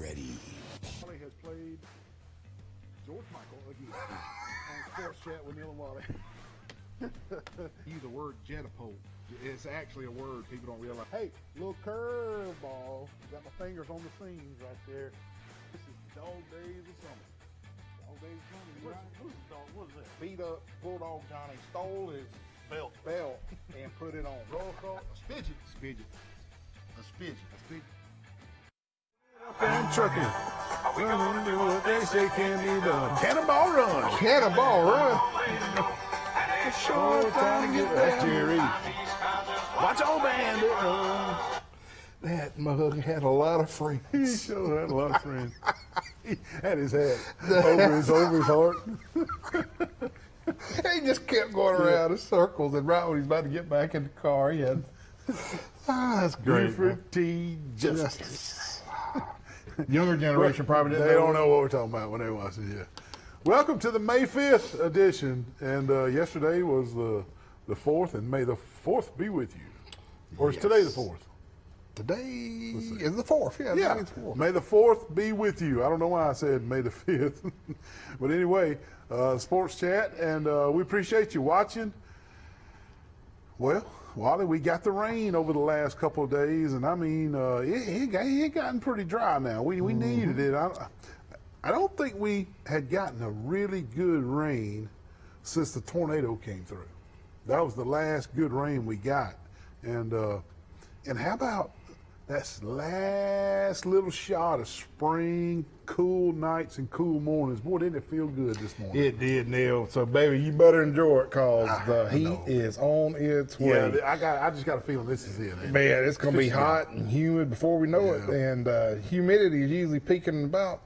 ready. Wally has played George Michael again on Sports Chat with Neil and Wally. Use the word jetapult. It's actually a word people don't realize. Hey, little curveball. Got my fingers on the seams right there. This is Dog Days of Summer. Dog Days of Summer, you right? Who's the dog? What is that? Beat up Bulldog Johnny stole his Belt. and put it on. Roll call. A spidget. Spidget. A spidget. A spidget. And trucking. Running, do what they say can be done. Cannonball run. Cannonball run. It's short time to get back to your eat. Watch old bandit run. That mug had a lot of friends. He sure had a lot of friends. He had his head over his heart. He just kept going around in circles, and right when he's about to get back in the car, he had. That's great. Buford T. Justice. Younger generation probably didn't They know. don't know what we're talking about when they watch it. Yeah. Welcome to the May 5th edition, and yesterday was the 4th, and may the 4th be with you. Or is today the 4th? Today is the 4th. Yeah, Yeah. it's the 4th. May the 4th be with you. I don't know why I said May the 5th. But anyway, Sports Chat, and we appreciate you watching. Well, Wally, we got the rain over the last couple of days, and I mean, it gotten pretty dry now. We needed it. I don't think we had gotten a really good rain since the tornado came through. That was the last good rain we got. And how about that last little shot of spring, cool nights and cool mornings? Boy, didn't it feel good this morning? It did, Neil. So, baby, you better enjoy it because the heat is on its way. Yeah, I just got a feeling this is it. Man, it's going to be hot and humid before we know it. And humidity is usually peaking about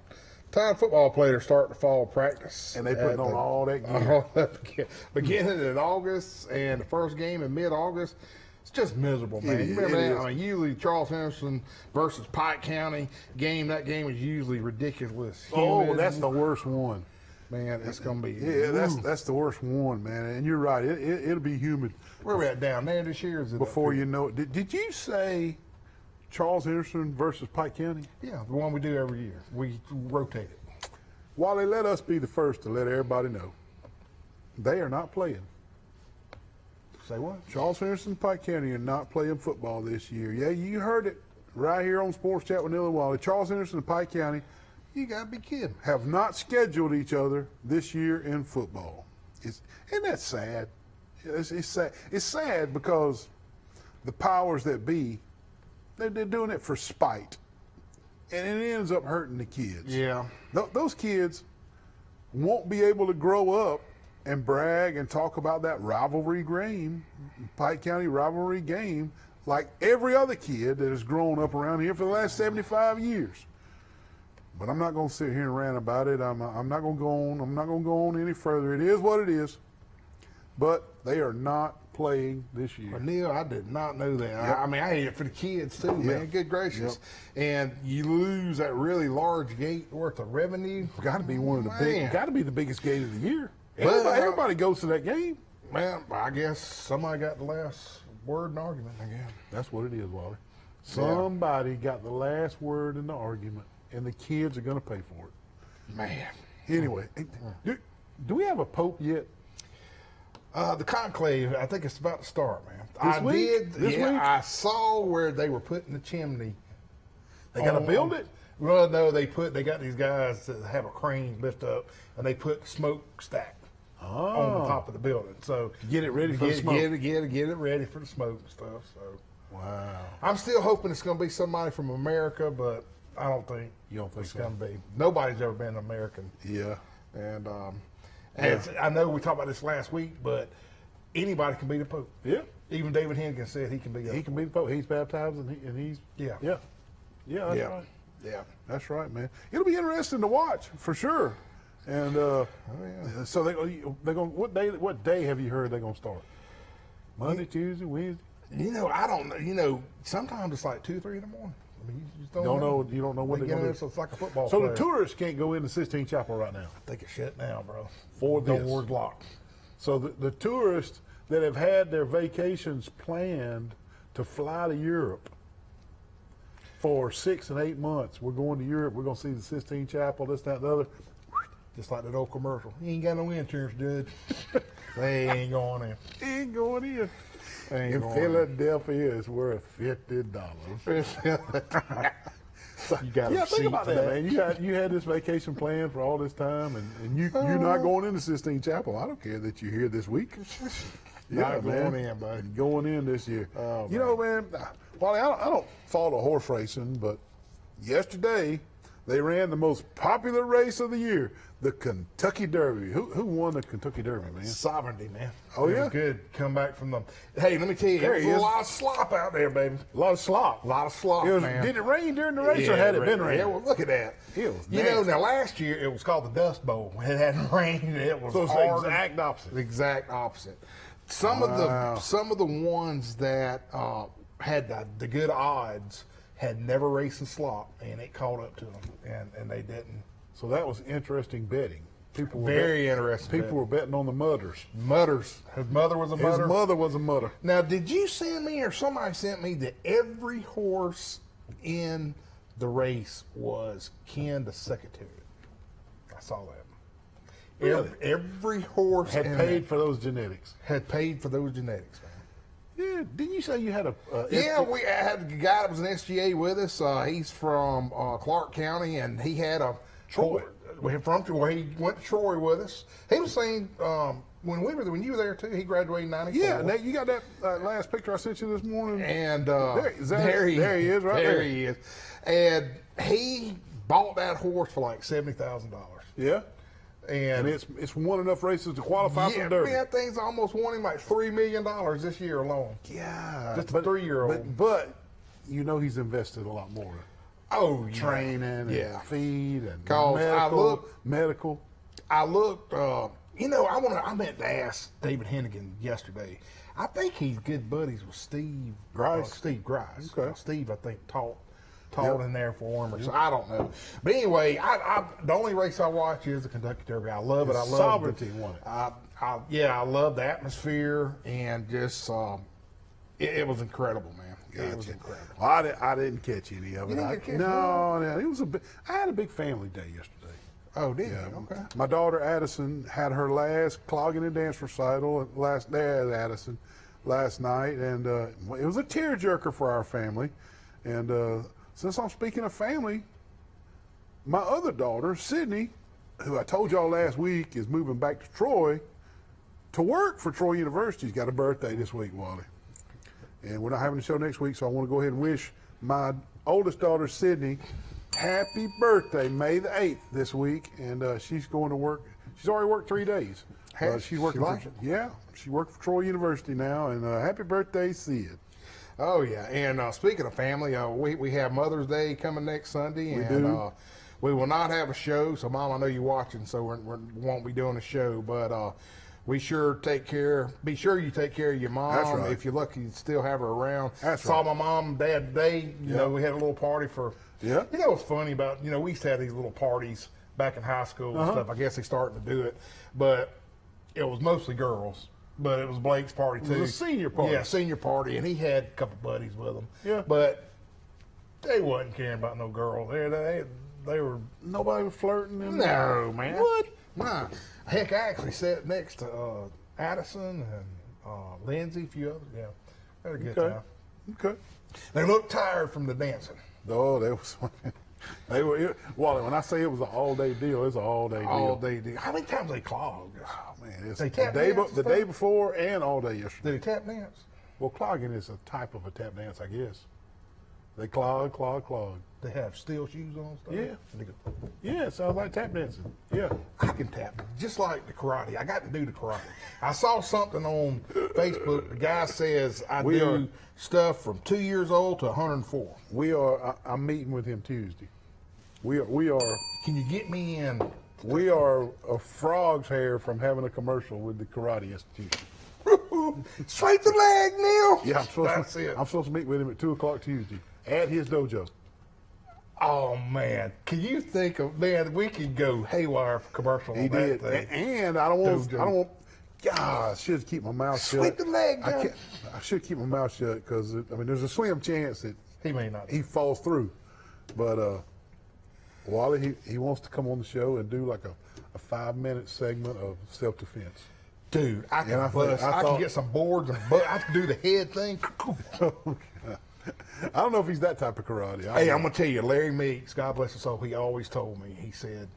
time football players start to fall practice. And they putting on all that gear. Beginning in August and the first game in mid-August. It's just miserable, man. You remember that? I mean, usually Charles Henderson versus Pike County game, that game is usually ridiculous. Oh, that's the worst one. Man, it's going to be. Yeah, that's the worst one, man. And you're right. It'll be humid. Where we at down there this year? Is it before you know it. Did you say Charles Henderson versus Pike County? Yeah, the one we do every year. We rotate it. Wally, let us be the first to let everybody know. They are not playing. Say what? Charles Henderson and Pike County are not playing football this year. Yeah, you heard it right here on Sports Chat with Neil and Wally. Charles Henderson and Pike County, you got to be kidding, have not scheduled each other this year in football. Isn't that sad? It's sad. It's sad because the powers that be, they're doing it for spite. And it ends up hurting the kids. Yeah. Those kids won't be able to grow up and brag and talk about that rivalry game, Pike County rivalry game, like every other kid that has grown up around here for the last 75 years. But I'm not going to sit here and rant about it. I'm not going to go on. I'm not going to go on any further. It is what it is. But they are not playing this year. Well, Neil, I did not know that. Yep. I mean, I hate it for the kids too, man. Good gracious. Yep. And you lose that really large gate worth of revenue. Got to be one of the big. Got to be the biggest gate of the year. But, Everybody goes to that game. Man, I guess somebody got the last word in the argument. I guess that's what it is, Wally. Somebody got the last word in the argument, and the kids are going to pay for it. Man. Anyway, do we have a pope yet? The conclave, I think it's about to start, man. This week? I saw where they were putting the chimney. They got to build it? Well, no, they got these guys that have a crane lift up, and they put smokestack on the top of the building. So get it ready for the smoke. Get it ready for the smoke and stuff. So wow. I'm still hoping it's going to be somebody from America, but I don't think it's going to be. Nobody's ever been American. Yeah. And I know we talked about this last week, but anybody can be the Pope. Yeah. Even David Hennigan said he can be. He can be the Pope. He's baptized and he's yeah. That's right. Yeah, that's right, man. It'll be interesting to watch for sure. And so they're going. What day have you heard they're going to start? Monday, Tuesday, Wednesday. I don't know. Sometimes it's like 2, 3 in the morning. I mean, you just don't know. You don't know when they're going to. So it's like a football. So player. the tourists can't go into Sistine Chapel right now. I think it's shut now, bro. For the this. door's locked. So the tourists that have had their vacations planned to fly to Europe, for 6 and 8 months. We're going to Europe. We're going to see the Sistine Chapel, this, that, and the other. Just like that old commercial. He ain't got no insurance, dude. They ain't going in. He ain't going in. They ain't In going in. Philadelphia, it's worth $50. You got Yeah, a think seat about for that, man. You had this vacation planned for all this time, and you're not going into Sistine Chapel. I don't care that you're here this week. Not going in, buddy. Going in this year. Oh, you know, man, Wally, I don't follow horse racing, but yesterday they ran the most popular race of the year, the Kentucky Derby. Who won the Kentucky Derby, man? Sovereignty, man. Oh, It yeah? was good. Come back from them. Hey, let me tell you, There there he was a is. lot of slop out there, baby. A lot of slop. A lot of slop, man. Did it rain during the race, or had it been raining? Yeah, well, look at that. It was You know, nasty. now last year it was called the Dust Bowl. It hadn't rained. It was So it's the hard. exact opposite. The exact opposite. Some Wow. of the ones that had the good odds had never raced in slop, and it caught up to them, and they didn't. So that was interesting betting. People were Very interesting. People were betting on the mudders. Mudders. His mother was a His mudder. mother was a mudder. Now, did you send me or somebody sent me that every horse in the race was kin to Secretary? I saw that. Really? Every horse Had in paid that for those genetics. had paid for those genetics, man. Yeah, didn't you say you had a? Yeah, we had a guy that was an SGA with us. He's from Clark County, and he had a Troy. He went to Troy with us. He was saying when you were there too, he graduated in '94. Yeah, Nate, you got that last picture I sent you this morning. And There he is, right there there. he is. And he bought that horse for like $70,000. Yeah, And and it's won enough races to qualify for yeah, the Derby. man, that thing's almost won him like $3 million this year alone. Yeah, Just a 3-year-old. But you know he's invested a lot more. Oh, yeah. Training and Yeah. feed and 'Cause medical. I looked. I meant to ask David Hennigan yesterday. I think he's good buddies with Steve Grice. Steve Grice. Okay. Steve, I think, taught Yep. in there for him, or so I don't know. But anyway, I the only race I watch is the Kentucky Derby. I love it. I love Sovereignty won it. I love the atmosphere and just it was incredible, man. It was Gotcha. incredible. Well, I didn't catch any of it. You didn't get to catch no, it was I had a big family day yesterday. Oh, did Yeah. you? Okay. My daughter Addison had her last clogging and dance recital last night, and it was a tearjerker for our family. And since I'm speaking of family, my other daughter Sydney, who I told y'all last week is moving back to Troy to work for Troy University, has got a birthday this week, Wally. And we're not having a show next week, so I want to go ahead and wish my oldest daughter Sydney happy birthday, May the 8th this week, and she's going to work. She's already worked 3 days. She's working. She works for Troy University now, and happy birthday, Sid. Oh yeah, and speaking of family, we have Mother's Day coming next Sunday, and we will not have a show. So, Mom, I know you're watching, so we won't be doing a show, but we sure take care. Be sure you take care of your mom. That's right. If you're lucky, you still have her around. That's Saw right. my mom and dad today. You know, we had a little party for. Yeah. You know what's funny about we used to have these little parties back in high school and stuff. I guess they started to do it, but it was mostly girls. But it was Blake's party too. It was a senior party. Yeah, senior party, and he had a couple buddies with him. Yeah. But they wasn't caring about no girl. They were. Nobody was flirting. And No, man. What? Nah. Heck, I actually sat next to Addison and Lindsay, a few others. Yeah, they had a good Okay. time. Okay. They looked tired from the dancing. Oh, they was. They were. Wally, when I say it was an all-day deal, it's an all-day deal. All day. How many times they clogged? Oh man, it's They the tap day, dance the and day stuff? before and all day yesterday. Did they tap dance? Well, clogging is a type of a tap dance, I guess. They clog. They have steel shoes on and stuff? Yeah. And they go, Yeah, it sounds like tap dancing. Yeah. I can tap, just like the karate. I got to do the karate. I saw something on Facebook. The guy says I We do are- stuff from 2 years old to 104. We are. I'm meeting with him Tuesday. We are. Can you get me in? We are a frog's hair from having a commercial with the Karate Institute. Straight the leg, Neil. Yeah, That's it. I'm supposed to meet with him at 2:00 Tuesday at his dojo. Oh man, can you think of we could go haywire for commercial He on did, that thing. and I don't want. Dojo. I don't want. God, I should keep my mouth shut. Sweep the leg I down. can't. I should keep my mouth shut because there's a slim chance that He may not. he falls through. But Wally, he wants to come on the show and do like a 5-minute segment of self-defense. Dude, I can And I bust. I thought- can get some boards and I can do the head thing. I don't know if he's that type of karate. I Hey, don't I'm gonna tell you, Larry Meeks, God bless his soul, he always told me. He said,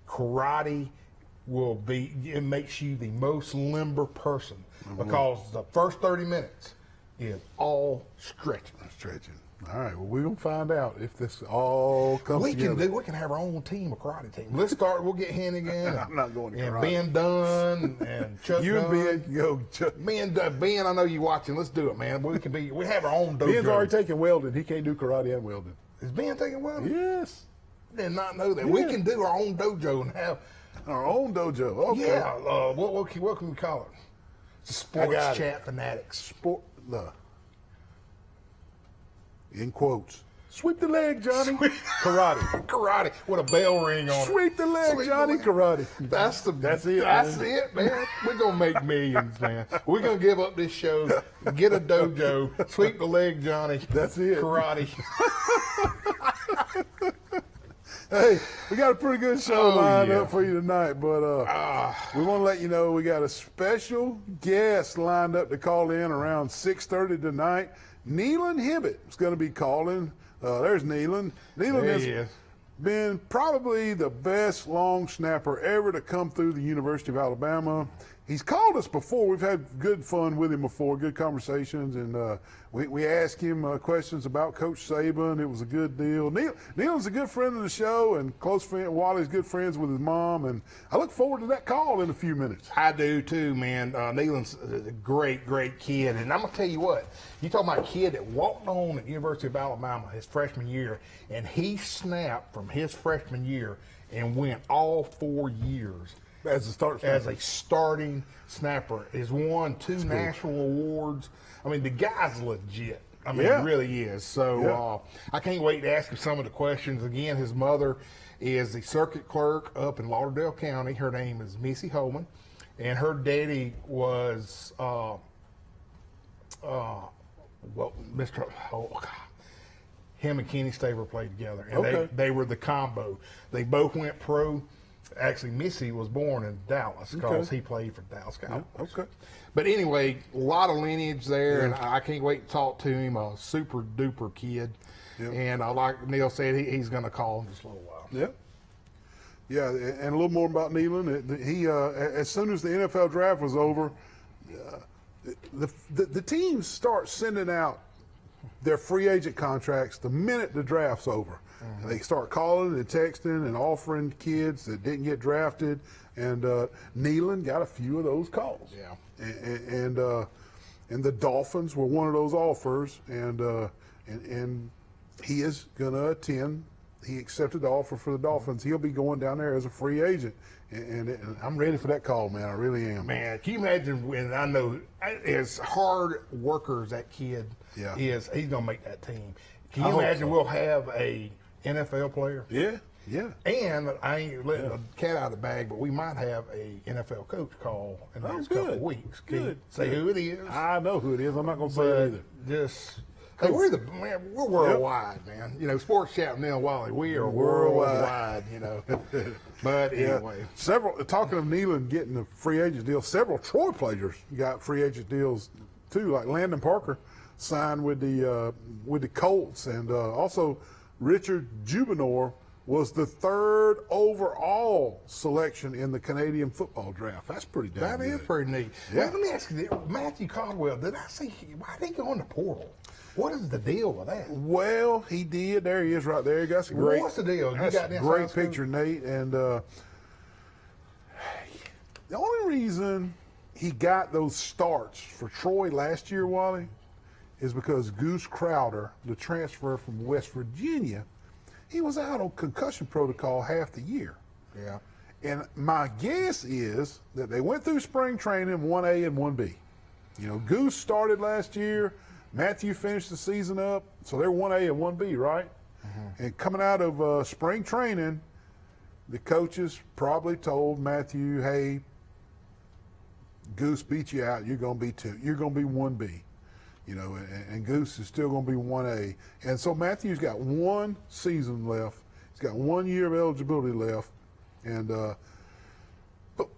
karate it makes you the most limber person because the first 30 minutes is all stretching. stretching. All right, well, we're going to find out if this all comes We together. can have our own team, a karate team. Let's start. We'll get Hennigan. I'm not going to and karate. Ben Dunn and Chuck. You and Dunn. Ben, go. Ben, I know you watching. Let's do it, man. We have our own dojo. Ben's already taken welding. He can't do karate and welding. Is Ben taking welding? Yes. I did not know that. We Yeah. can do our own dojo and have. Our own dojo. Okay. Yeah. What can we call it? The Sports got it. Chat Fanatics. Sport. In quotes. Sweep the leg, Johnny. Karate. Karate with a bell ring on it. Sweep the leg, Sweep the Johnny. leg. Karate. That's it. That's it, man. We're gonna make millions, man. We're gonna give up this show, get a dojo, sweep the leg, Johnny. That's it. Karate. Hey, we got a pretty good show Oh, lined yeah. up for you tonight, but we want to let you know we got a special guest lined up to call in around 6:30 tonight. Neelan Hibbett is going to be calling. There's Neelan. Neelan There has he is. been probably the best long snapper ever to come through the University of Alabama. He's called us before. We've had good fun with him before, good conversations, and we asked him questions about Coach Saban. It was a good deal. Neil's a good friend of the show and close friend. Wally's good friends with his mom, and I look forward to that call in a few minutes. I do too, man. Neelan's a great, great kid, and I'm gonna tell you what. You talking about a kid that walked on at the University of Alabama his freshman year, and he snapped from his freshman year and went all 4 years As a start, as a starting snapper. Has won 2 national awards. I mean, the guy's legit. I mean, Yeah. he really is. So Yeah. I can't wait to ask him some of the questions. Again, his mother is the circuit clerk up in Lauderdale County. Her name is Missy Holman, and her daddy was Mr. Oh, God. Him and Kenny Staver played together, and Okay. they were the combo. They both went pro. Actually, Missy was born in Dallas because Okay. he played for Dallas Cowboys. Okay. But anyway, a lot of lineage there, and I can't wait to talk to him. A super duper kid, and like Neil said, he's going to call in just a little while. Yeah. Yeah, and a little more about Neelan. He as soon as the NFL draft was over, the teams start sending out their free agent contracts the minute the draft's over. And they start calling and texting and offering kids that didn't get drafted. And Neelan got a few of those calls. Yeah. And the Dolphins were one of those offers. And he is going to attend. He accepted the offer for the Dolphins. He'll be going down there as a free agent. And I'm ready for that call, man. I really am. Man, can you imagine when I know as hard worker as that kid is, he's going to make that team. Can I you hope imagine so. we'll have a NFL player? Yeah, yeah. And I ain't letting the cat out of the bag, but we might have a NFL coach call in the Oh, next couple good. of weeks. Can you Good. say who it is? I know who it is. I'm not going to say But it either. just hey, we're worldwide, man. You know, Sports Chat and Neil Wally, we are worldwide. You know, but anyway, Talking of Neelan getting a free agent deal, several Troy players got free agent deals too. Like Landon Parker signed with the Colts, and also Richard Jubinor was the 3rd overall selection in the Canadian football draft. That's pretty damn that good. is pretty neat. Yeah. Let me ask you, Matthew Caldwell, did I see why did he go in the portal? What is the deal with that? Well, he did. There he is, right there. That's a great. What's the deal? You That's got a the great inside scoop? picture, Nate. And the only reason he got those starts for Troy last year, Wally, is because Goose Crowder, the transfer from West Virginia, he was out on concussion protocol half the year. Yeah. And my guess is that they went through spring training 1A and 1B. You know, Goose started last year. Matthew finished the season up. So they're 1A and 1B, right? Mm-hmm. And coming out of spring training, the coaches probably told Matthew, hey, Goose beat you out. You're going to be 2. You're going to be 1B. you know, and Goose is still going to be 1A. And so Matthew's got one season left. He's got 1 year of eligibility left. And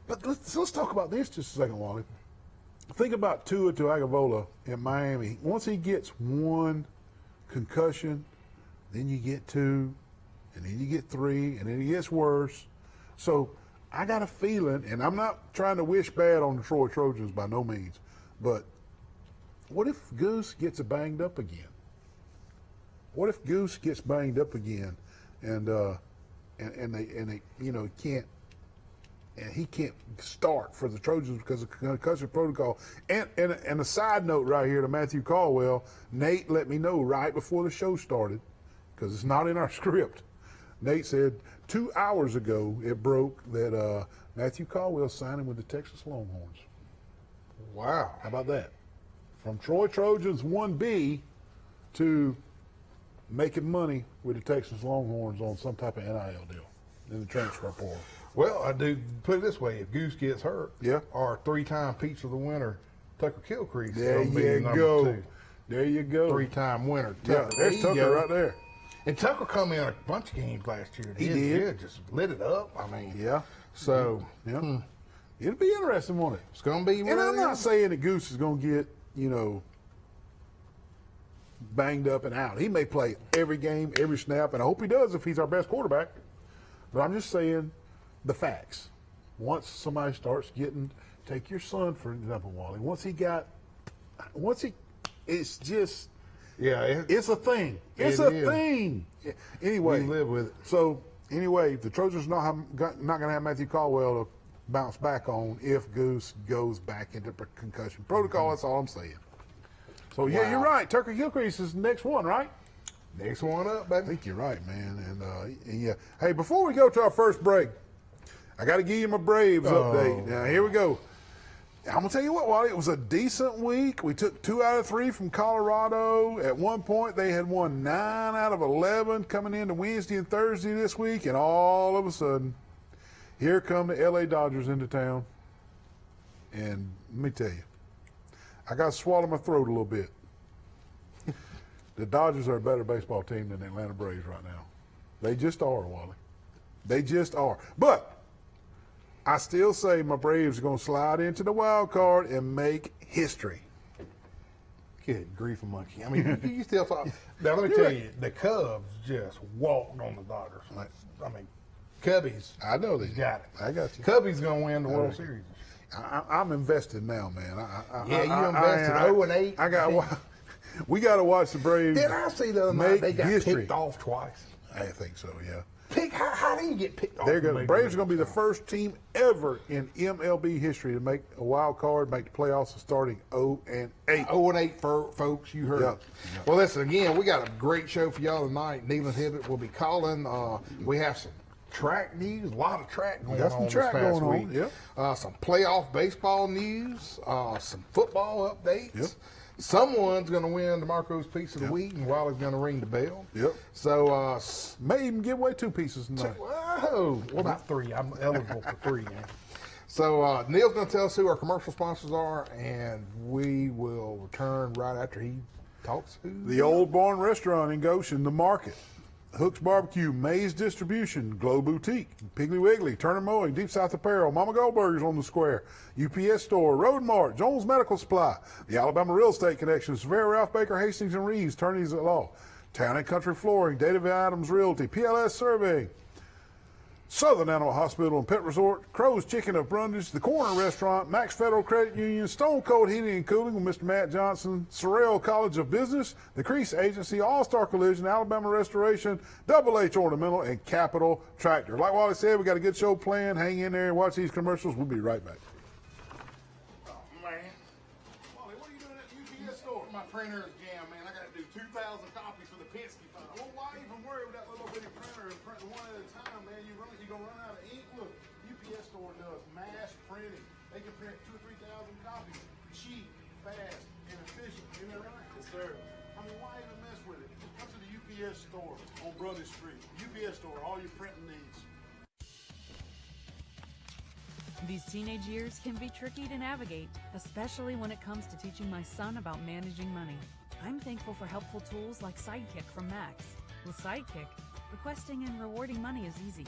but let's talk about this just a second, Wally. Think about Tua Tagovailoa in Miami. Once he gets one concussion, then you get two, and then you get three, and then it gets worse. So I got a feeling, and I'm not trying to wish bad on the Troy Trojans by no means, but what if Goose gets banged up again? What if Goose gets banged up again, and they you know can't, and he can't start for the Trojans because of concussion protocol? And a side note right here to Matthew Caldwell, Nate let me know right before the show started, because it's not in our script. Nate said 2 hours ago it broke that Matthew Caldwell signing with the Texas Longhorns. Wow. How about that? From Troy Trojans 1B to making money with the Texas Longhorns on some type of NIL deal in the transfer portal. Well, I do put it this way: if Goose gets hurt, Yeah. our 3-time Pizza of the Winner, Tucker Kilcrease, There gonna be you number go. 2. There you go. 3-time winner. Yeah, Tucker. there's There you Tucker go. right there. And Tucker come in a bunch of games last year. He did. Yeah, just lit it up. I mean, Yeah. So Yeah. It'll be interesting, won't it? it's going to be. And I'm really- not saying that Goose is going to get, you know, banged up and out. He may play every game, every snap, and I hope he does if he's our best quarterback. But I'm just saying the facts. Once somebody starts getting, take your son, for example, Wally. It's just, Yeah, it's a thing. It's It a is. thing. Anyway. We live with it. So, anyway, the Trojans not going to have Matthew Caldwell to bounce back on if Goose goes back into concussion protocol. That's all I'm saying. So, yeah, Wow. you're right. Tucker Gilcrease is the next one, right? next one up, I baby. think you're right, man. And yeah. Hey, before we go to our first break, I got to give you my Braves update. Now, here we go. I'm going to tell you what, Wally, it was a decent week. We took 2 out of 3 from Colorado. At one point, they had won 9 out of 11 coming into Wednesday and Thursday this week, and all of a sudden, here come the L.A. Dodgers into town. And let me tell you, I got to swallow my throat a little bit. The Dodgers are a better baseball team than the Atlanta Braves right now. They just are, Wally. They just are. But I still say my Braves are going to slide into the wild card and make history. Good grief, a monkey. I mean, you still thought. Now, let me tell you, the Cubs just walked on the Dodgers. I mean, Cubbies. I know they got it. I got you. Cubbies going to win the World Series. I'm invested now, man. You invested 0-8. I got. We got to watch the Braves. Did I see the other night make they got history. picked off twice? I think so. Yeah. How do you get picked off? They're in going. Major Braves League are going to be the Baseball? first team ever in MLB history to make a wild card, make the playoffs, starting 0-8. 0-8, folks. You heard Yeah. it. Well, listen, again, we got a great show for y'all tonight. Nealon Hibbett will be calling. We have some track news, a lot of track going got some on track this past going on, week. yep. Some playoff baseball news, some football updates. Yep. Someone's going to win the Marco's Piece of the Week, and Wally's going to ring the bell. Yep. So, May even give away 2 pieces tonight. whoa, what about 3? I'm eligible for 3. Man. So Neil's going to tell us who our commercial sponsors are, and we will return right after he talks to The Old Barn Restaurant in Goshen, The Market, Hooks Barbecue, Maze Distribution, Glow Boutique, Piggly Wiggly, Turner Mowing, Deep South Apparel, Mama Goldberger's on the Square, UPS Store, Road Mart, Jones Medical Supply, the Alabama Real Estate Connection, Severe Ralph Baker, Hastings and Reeves, Attorneys at Law, Town and Country Flooring, David Adams Realty, PLS Surveying, Southern Animal Hospital and Pet Resort, Crow's Chicken of Brundage, The Corner Restaurant, Max Federal Credit Union, Stone Cold Heating and Cooling with Mr. Matt Johnson, Sorrell College of Business, The Crease Agency, All-Star Collision, Alabama Restoration, Double H Ornamental, and Capital Tractor. Like Wally said, we got a good show planned. Hang in there and watch these commercials. We'll be right back. Oh, man. Wally, what are you doing at the UPS store? My printer is jammed, man. I got to do 2,000 copies for the Penske file. Well, why even worry with that little bitty printer and print one at a time, man? You're going to run out of ink. Look, UPS store does mass printing. They can print 2,000 or 3,000 copies. Cheap, fast, and efficient. Isn't that right? Yes, sir. I mean, why even mess with it? Come to the UPS store on Brothers Street. UPS store, all your printing needs. These teenage years can be tricky to navigate, especially when it comes to teaching my son about managing money. I'm thankful for helpful tools like Sidekick from Max. With Sidekick, requesting and rewarding money is easy.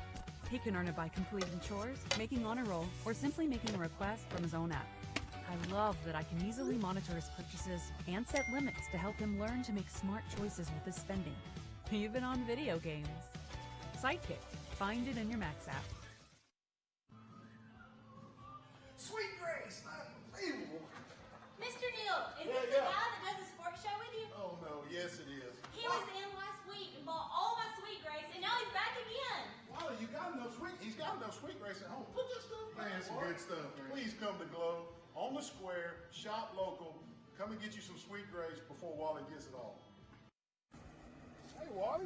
He can earn it by completing chores, making honor roll, or simply making a request from his own app. I love that I can easily monitor his purchases and set limits to help him learn to make smart choices with his spending, even on video games. Sidekick. Find it in your Max app. Sweet Grace, unbelievable. Mr. Neal, is this the guy that does the sports show with you? Oh no, yes it is. He was in last week and bought all my Sweet Grace, and now he's back again. Wally, you got enough he's got enough Sweet Grace at home. Put this stuff back. Man, some good stuff, man. Please come to Glow on the square, shop local. Come and get you some Sweet Grace before Wally gets it all. Hey, Wally.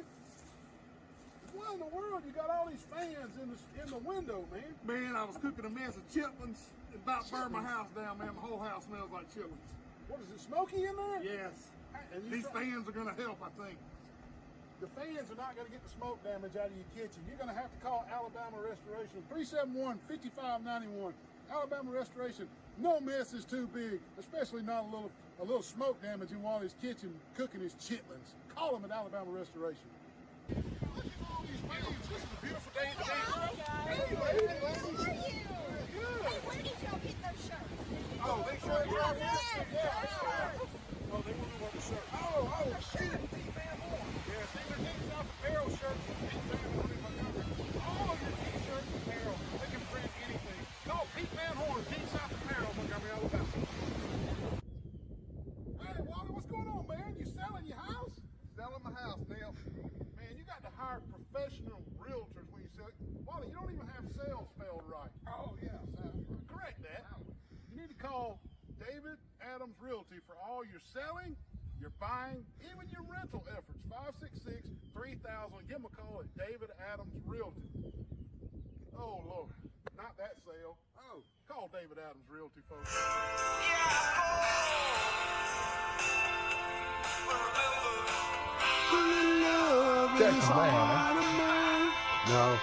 What in the world? You got all these fans in the window, man. Man, I was cooking a mess of chitlins. It about burned my house down, man. My whole house smells like chitlins. What is it, smoky in there? Yes. And These fans are going to help, I think. The fans are not going to get the smoke damage out of your kitchen. You're going to have to call Alabama Restoration, 371-5591. Alabama Restoration. No mess is too big, especially not a little smoke damage in Wally's kitchen cooking his chitlins. Call them at Alabama Restoration. Look at all these fans. This is a beautiful day in the Hey, where did y'all get those shirts? Oh, they shirts right here? Yeah. Oh, they want to wear the shirt. Oh, shit. Pete Van Horn. Yeah, see, they're getting South Apparel shirts from Pete Van Horn in Montgomery. All of your t-shirts and apparel, they can print anything. Call Pete Van Horn, Pete South Apparel, Montgomery, Alabama. Hey, Wally, what's going on, man? You selling your house? Selling my house, Neil. Man, you got to hire professional realtors when you sell it. Wally, you don't even have sales spelled right. Oh, yeah. Correct that. You need to call David Adams Realty for all your selling, your buying, even your rental efforts. 566-3000. Give them a call at David Adams Realty. Oh, Lord. Not that sale. Oh, call David Adams Realty, folks. Jackson Brown, No.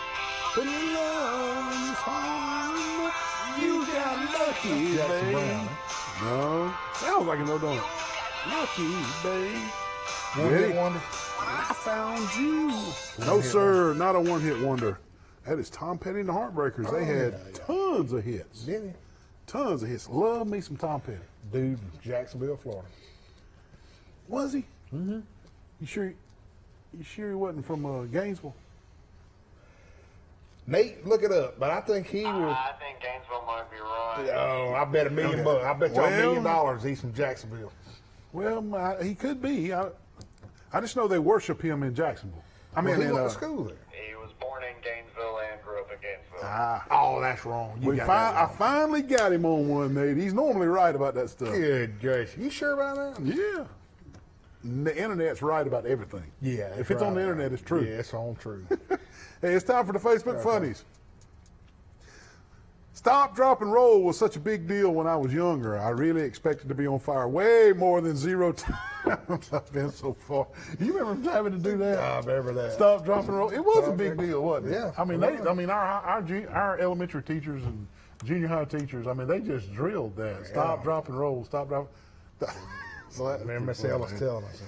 Put your love in his heart. You got lucky, Jackson babe. Brown. No. Sounds like a no, don't it? Lucky, babe. One Ready? hit wonder. I found you. No, sir, not a one-hit wonder. That is Tom Petty and the Heartbreakers. They had tons of hits. Did he? Tons of hits. Love me some Tom Petty. Dude from Jacksonville, Florida. Was he? Mm-hmm. You sure he wasn't from Gainesville? Nate, look it up, but I think he was. I think Gainesville might be right. Oh, I bet $1 million bucks. I bet y'all Well- $1 million he's from Jacksonville. Well, he could be. I just know they worship him in Jacksonville. I mean, Well, he in, went to school there. He was born in Gainesville and grew up in Gainesville. Oh, that's wrong. You got that I wrong. finally got him on one, Nate. He's normally right about that stuff. Good gracious. You sure about that? Yeah. The internet's right about everything. Yeah. If it's on the internet, it's true. Yeah, it's on true. Hey, it's time for the Facebook Funnies. Stop, drop, and roll was such a big deal when I was younger. I really expected to be on fire way more than 0 times I've been so far. You remember having to do that? I remember that. Stop, drop, and roll. It was a Stop, big drop. deal, wasn't it? Yeah. I mean, our elementary teachers and junior high teachers, I mean, they just drilled that. Stop, drop, and roll. Stop, drop. I remember Miss Ellis telling us.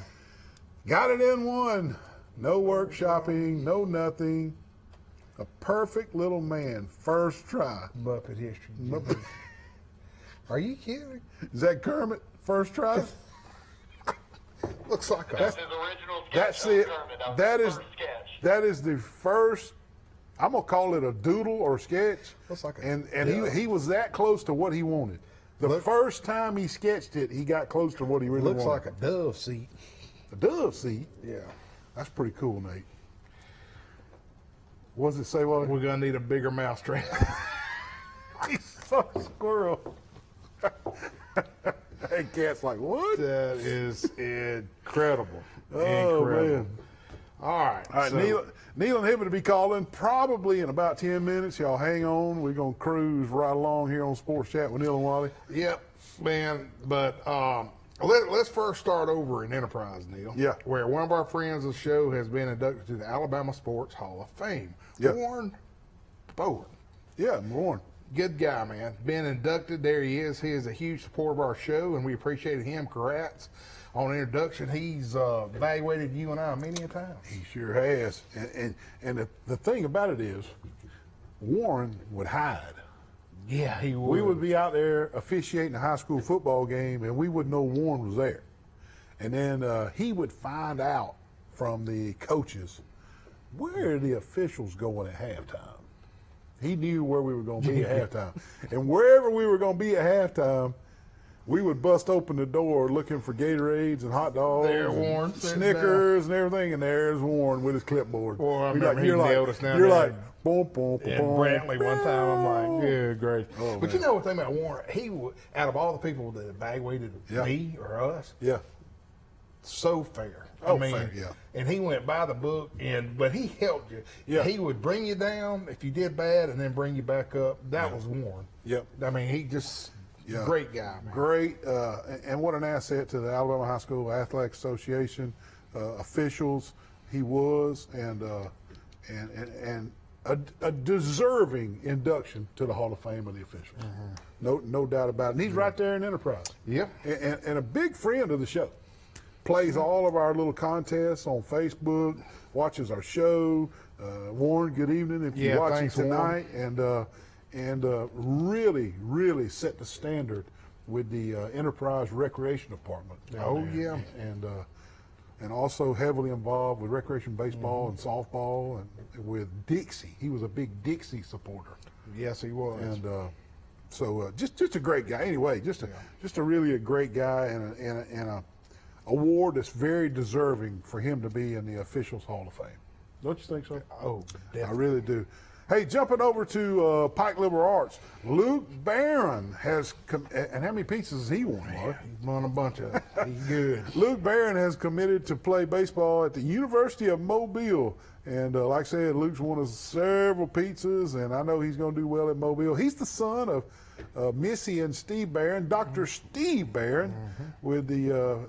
Got it in one. No workshopping, no nothing. A perfect little man, first try. Muppet history. Are you kidding? Is that Kermit? First try? Looks like That's his original sketch. That's of it. Kermit. That his is first sketch. that is the first. I'm gonna call it a doodle or sketch. Looks like a- and yeah. he was that close to what he wanted. The first time he sketched it, he got close to what he really Looks wanted. like a dove seat. a dove seat. Yeah. That's pretty cool, Nate. What does it say, Wally? We're going to need a bigger mousetrap. He's so squirrel. That cat's like, what? That is incredible. Oh, Incredible. man. All right. All right, so- Neil and Hibbert will be calling probably in about 10 minutes. Y'all hang on. We're going to cruise right along here on Sports Chat with Neil and Wally. Yep, man. But let's first start over in Enterprise, Neil. Yeah. Where one of our friends of the show has been inducted to the Alabama Sports Hall of Fame. Yeah. Warren Bowen. Yeah, Warren. Good guy, man. Been inducted. There he is. He is a huge supporter of our show, and we appreciated him. Congrats on introduction. He's evaluated you and I many a time. He sure has. And the thing about it is, Warren would hide. Yeah, he would. We would be out there officiating a high school football game, and we wouldn't know Warren was there. And then he would find out from the coaches, where are the officials going at halftime? He knew where we were going to be at halftime. And wherever we were going to be at halftime, we would bust open the door looking for Gatorades and hot dogs, There, and Warren, Snickers and everything, and there's Warren with his clipboard. Boy, I You're remember he nailed us down you're there. like, boom, boom, boom, And boom. Brantley one time, I'm like, yeah, great. Oh, but man. you know what thing about Warren? He would, out of all the people that evaluated Yeah. me or us, Yeah. so fair. Oh, fair, yeah. And he went by the book, but he helped you. Yeah. He would bring you down if you did bad, and then bring you back up. That was Warren. Yep. I mean, he just Yeah. great guy, man. Great, and what an asset to the Alabama High School Athletic Association officials he was, and a deserving induction to the Hall of Fame of the officials. No doubt about it. And he's right there in Enterprise. Yep. And a big friend of the show. Plays all of our little contests on Facebook. Watches our show. Warren, good evening if Yeah, you're watching thanks, Warren. tonight. And really set the standard with the Enterprise Recreation Department. down Oh, there. yeah. And also heavily involved with recreation baseball and softball and with Dixie. He was a big Dixie supporter. Yes, he was. And so just a great guy. Anyway, just a really a great guy and a award that's very deserving for him to be in the Officials Hall of Fame. Don't you think so? Oh, I definitely. really do. Hey, jumping over to Pike Liberal Arts, Luke Barron has and how many pizzas has he won, Mark? He's won a bunch of it. He's good. Luke Barron has committed to play baseball at the University of Mobile. And like I said, Luke's won us several pizzas, and I know he's going to do well at Mobile. He's the son of Missy and Steve Barron, Dr. Steve Barron, with the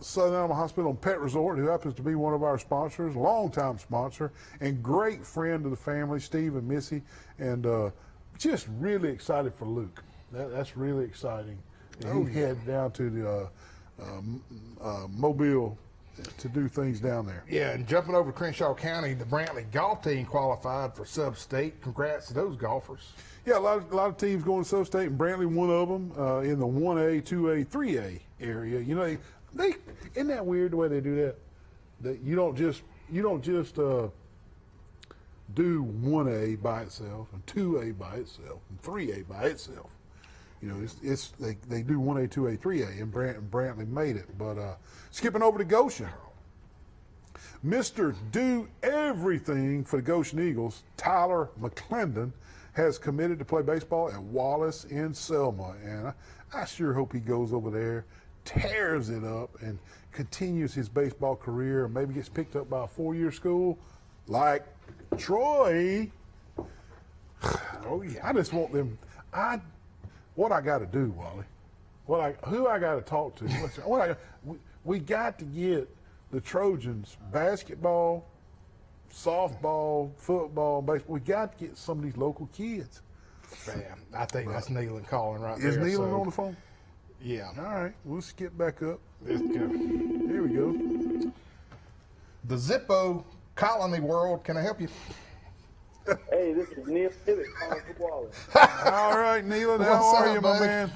Southern Animal Hospital and Pet Resort, who happens to be one of our sponsors, longtime sponsor, and great friend of the family, Steve and Missy. And just really excited for Luke. That's really exciting. And he headed down to the Mobile to do things down there. Yeah, and jumping over to Crenshaw County, the Brantley golf team qualified for sub-state. Congrats to those golfers. Yeah, a lot of teams going to sub-state, and Brantley one of them in the 1A, 2A, 3A area. You know, they isn't that weird the way they do that? That you don't just do 1A by itself and 2A by itself and 3A by itself. You know, they do 1A, 2A, 3A, and Brantley made it. But skipping over to Goshen, Mr. Do Everything for the Goshen Eagles, Tyler McClendon, has committed to play baseball at Wallace in Selma. And I sure hope he goes over there, tears it up, and continues his baseball career, and maybe gets picked up by a 4-year school like Troy. Oh, yeah. I just want them. What I got to do, Wally? Who I got to talk to? We got to get the Trojans basketball, softball, football, baseball. We got to get some of these local kids. Man, I think that's Nealon calling right Is there. Nealon on the phone? Yeah. All right, we'll skip back up. Let's go. Here we go. The Zippo Colony World, can I help you? Hey, this is Neil Pivot calling for Wallace. All right, Nealon, how What's are up, you, my buddy? man?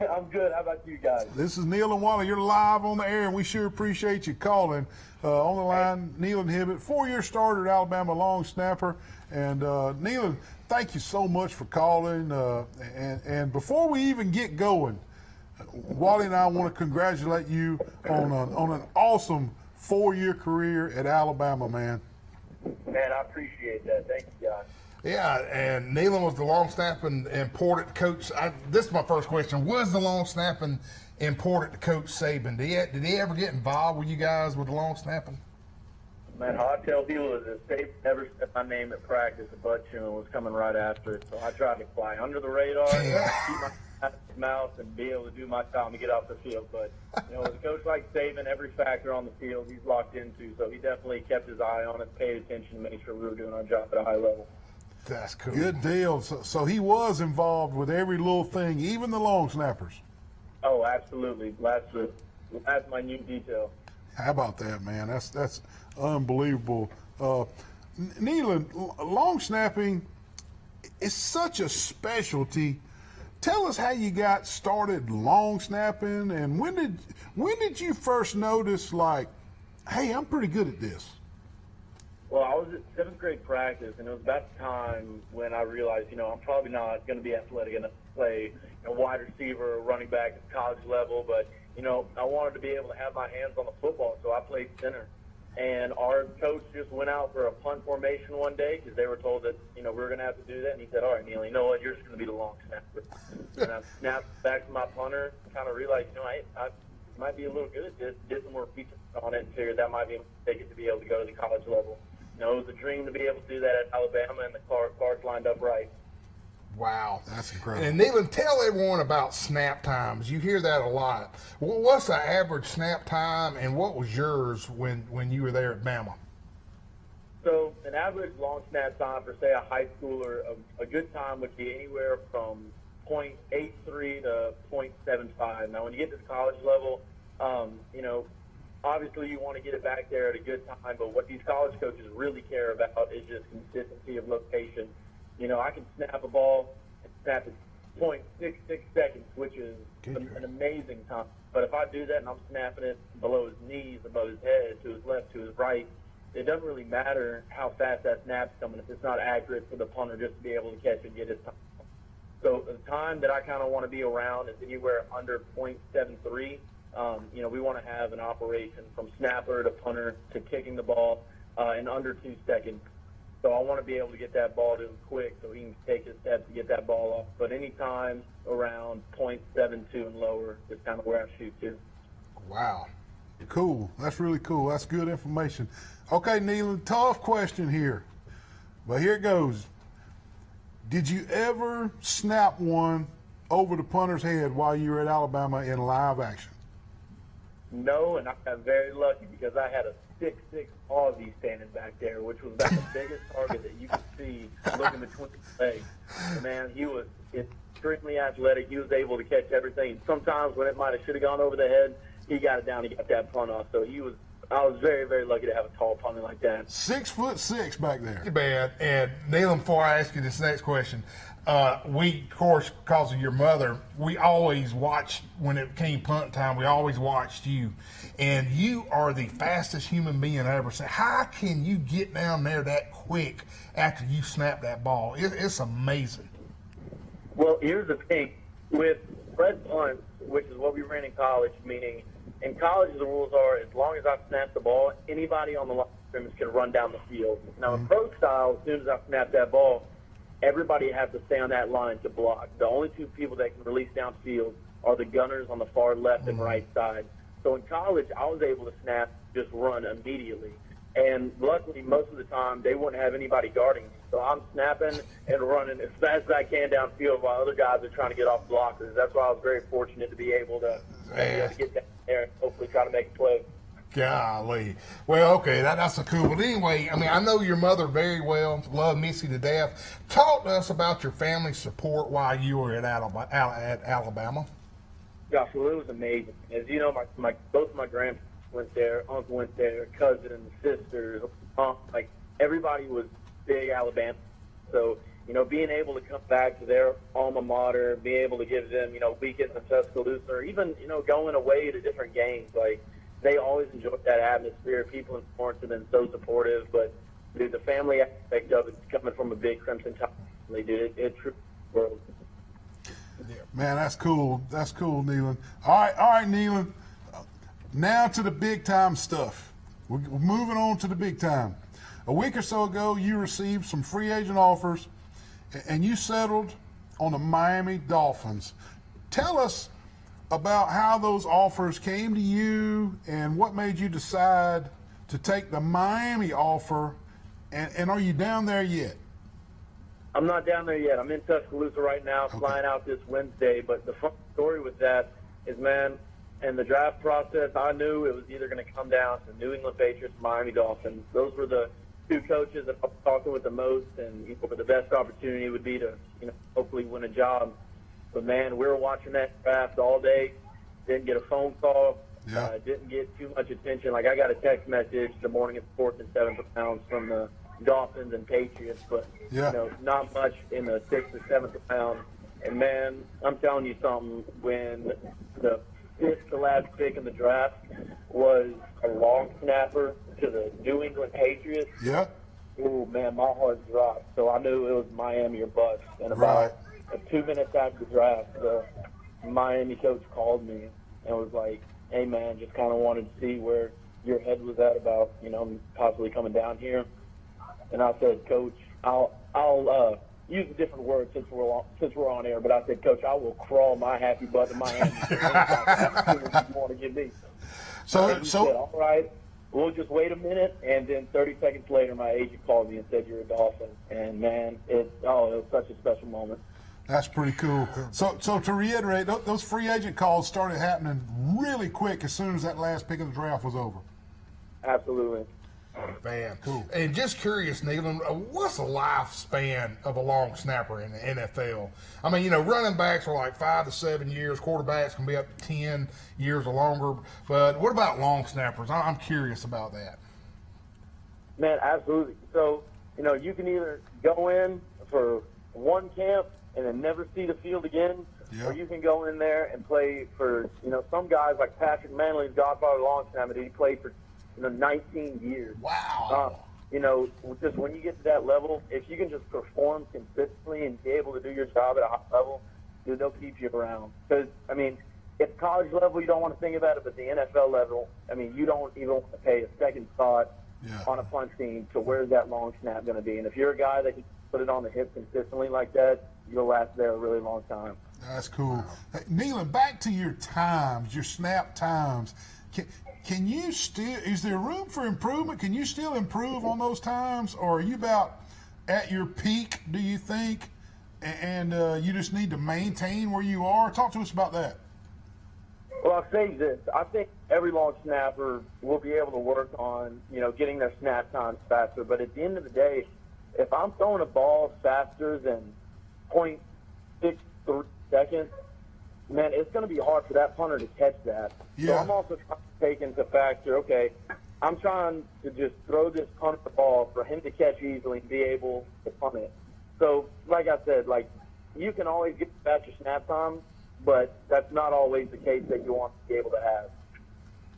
I'm good. How about you guys? This is Neil and Wally. You're live on the air, and we sure appreciate you calling. On the line, Nealon Hibbett, 4-year starter at Alabama, long snapper. And Nealon, thank you so much for calling. And before we even get going, Wally and I want to congratulate you on an awesome 4-year career at Alabama, man. Man, I appreciate that. Thank you, guys. Yeah, and Nealon was the long snapping important coach. This is my first question. Was the long snapping important to Coach Saban? Did he ever get involved with you guys with the long snapping? Man, how I tell people is that Saban never said my name at practice. The butt chewing was coming right after it. So I tried to fly under the radar, keep my mouth, and be able to do my time to get off the field. But, with a coach like Saban, every factor on the field he's locked into. So he definitely kept his eye on us, paid attention, and made sure we were doing our job at a high level. That's cool. Good deal. So he was involved with every little thing, even the long snappers. Oh, absolutely. Last minute detail. How about that, man? That's unbelievable. Nealon, long snapping is such a specialty. Tell us how you got started long snapping, and when did you first notice, like, hey, I'm pretty good at this? Well, I was at 7th grade practice, and it was about the time when I realized, I'm probably not going to be athletic enough to play a wide receiver or running back at the college level, but, I wanted to be able to have my hands on the football, so I played center. And our coach just went out for a punt formation one day because they were told that, we were going to have to do that. And he said, all right, Neal, you know what? You're just going to be the long snapper. And I snapped back to my punter, kind of realized, I might be a little good at this, did some more features on it, and figured that might be a mistake to be able to go to the college level. It was a dream to be able to do that at Alabama, and the cards lined up right. Wow. That's incredible. And Nealon, tell everyone about snap times. You hear that a lot. What's the average snap time, and what was yours when you were there at Bama? So an average long snap time for, say, a high schooler, a good time would be anywhere from .83 to .75. Now, when you get to the college level, obviously you want to get it back there at a good time, but what these college coaches really care about is just consistency of location. I can snap a ball and snap it 0.66 seconds, which is an amazing time. But if I do that and I'm snapping it below his knees, above his head, to his left, to his right, it doesn't really matter how fast that snap's coming if it's not accurate for the punter just to be able to catch and get his time. So the time that I kind of want to be around is anywhere under .73. We want to have an operation from snapper to punter to kicking the ball in under 2 seconds. So I want to be able to get that ball to him quick so he can take his steps to get that ball off. But any time around .72 and lower is kind of where I shoot to. Wow. Cool. That's really cool. That's good information. Okay, Nealon, tough question here, but here it goes. Did you ever snap one over the punter's head while you were at Alabama in live action? No, and I got very lucky because I had a 6'6" Aussie standing back there, which was about the biggest target that you could see looking between his legs. And man, he was extremely athletic. He was able to catch everything. Sometimes when it might have should have gone over the head, he got it down. He got that punt off. So I was very, very lucky to have a tall punter like that. 6'6" back there. Man, and Nealon, before I ask you this next question, we, of course, because of your mother, we always watched, when it came punt time, we always watched you. And you are the fastest human being I ever seen. How can you get down there that quick after you snap that ball? It's amazing. Well, here's the thing. With spread punts, which is what we ran in college, meaning in college the rules are as long as I snap the ball, anybody on the line of scrimmage can run down the field. Now, in pro style, as soon as I snap that ball, everybody has to stay on that line to block. The only two people that can release downfield are the gunners on the far left and right side. So in college, I was able to snap, just run immediately. And luckily, most of the time, they wouldn't have anybody guarding me. So I'm snapping and running as fast as I can downfield while other guys are trying to get off blockers. That's why I was very fortunate to be able to get down there and hopefully try to make a play. Golly. Well, okay, that's a cool. But anyway, I know your mother very well, love Missy to death. Talk to us about your family support while you were at Alabama. Gosh, well, it was amazing. As you know, both my grandparents went there, uncle went there, cousins, sisters, like everybody was big Alabama. So, being able to come back to their alma mater, being able to give them, weekends in Tuscaloosa, or even, going away to different games, like, they always enjoyed that atmosphere. People in sports have been so supportive, but dude, the family aspect of it, coming from a big Crimson Tide family, dude, it truly world. Man, that's cool. That's cool, Nealon. All right, Nealon. Now to the big time stuff. We're moving on to the big time. A week or so ago, you received some free agent offers, and you settled on the Miami Dolphins. Tell us about how those offers came to you and what made you decide to take the Miami offer, and are you down there yet? I'm not down there yet. I'm in Tuscaloosa right now, flying out this Wednesday. But the fun story with that is, man, in the draft process, I knew it was either going to come down to New England Patriots, Miami Dolphins. Those were the two coaches that I'm talking with the most, and the best opportunity would be to hopefully win a job. But man, we were watching that draft all day. Didn't get a phone call. Yeah. Didn't get too much attention. Like I got a text message the morning of the 4th and 7th rounds from the Dolphins and Patriots, but not much in the 6th or 7th round. And man, I'm telling you something. When the 5th to last pick in the draft was a long snapper to the New England Patriots. Yeah. Oh man, my heart dropped. So I knew it was Miami or bust. And about 2 minutes after the draft, the Miami coach called me and was like, "Hey man, just kind of wanted to see where your head was at about possibly coming down here." And I said, "Coach, I'll use a different word since we're on air, but I said, Coach, I will crawl my happy butt to Miami. You want to give me?" So said, "All right, we'll just wait a minute." And then 30 seconds later, my agent called me and said, "You're a Dolphin." And man, it was such a special moment. That's pretty cool. So to reiterate, those free agent calls started happening really quick as soon as that last pick of the draft was over. Absolutely. Man, cool. And just curious, Nealon, what's the lifespan of a long snapper in the NFL? I mean, running backs are like 5 to 7 years. Quarterbacks can be up to 10 years or longer. But what about long snappers? I'm curious about that. Man, absolutely. So, you can either go in for one camp and then never see the field again, or you can go in there and play for, some guys like Patrick Manley's godfather long snapper. He played for 19 years. Wow. Just when you get to that level, if you can just perform consistently and be able to do your job at a high level, dude, they'll keep you around. Because, at college level, you don't want to think about it, but the NFL level, you don't even want to pay a second thought on a punch team to where's that long snap going to be. And if you're a guy that can put it on the hip consistently like that, you'll last there a really long time. That's cool. Hey, Nealon, back to your times, your snap times. Can you still, is there room for improvement? Can you still improve on those times, or are you about at your peak, do you think, and you just need to maintain where you are? Talk to us about that. Well, I'll say this. I think every long snapper will be able to work on, getting their snap times faster. But at the end of the day, if I'm throwing a ball faster than 0.63 seconds, man, it's going to be hard for that punter to catch that. Yeah. So I'm also trying to take into factor, okay, I'm trying to just throw this punter the ball for him to catch easily and be able to punt it. So, like I said, you can always get faster snap time, but that's not always the case that you want to be able to have.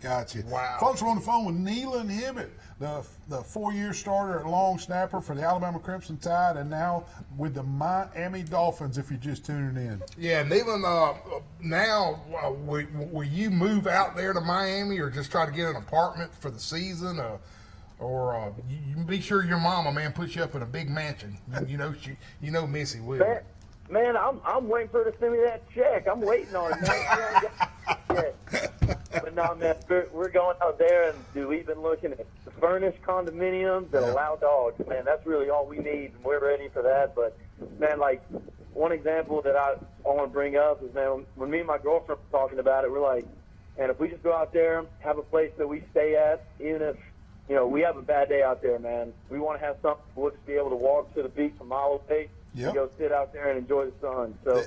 Gotcha. Wow. Folks, we're on the phone with Nealon Hibbett, the 4-year starter at long snapper for the Alabama Crimson Tide, and now with the Miami Dolphins, if you're just tuning in. Yeah, Nealon, now will you move out there to Miami or just try to get an apartment for the season? Or you be sure your mama, man, puts you up in a big mansion. Missy will. Man, I'm waiting for her to send me that check. I'm waiting on it, man. But no, man, we're going out there, and dude, we've been looking at furnished condominiums that allow dogs. Man, that's really all we need, and we're ready for that. But man, one example that I want to bring up is, man, when me and my girlfriend were talking about it, we're like, man, if we just go out there, have a place that we stay at, even if we have a bad day out there, man, we want to have something we'll just be able to walk to the beach a mile away. Yep. Go sit out there and enjoy the sun. So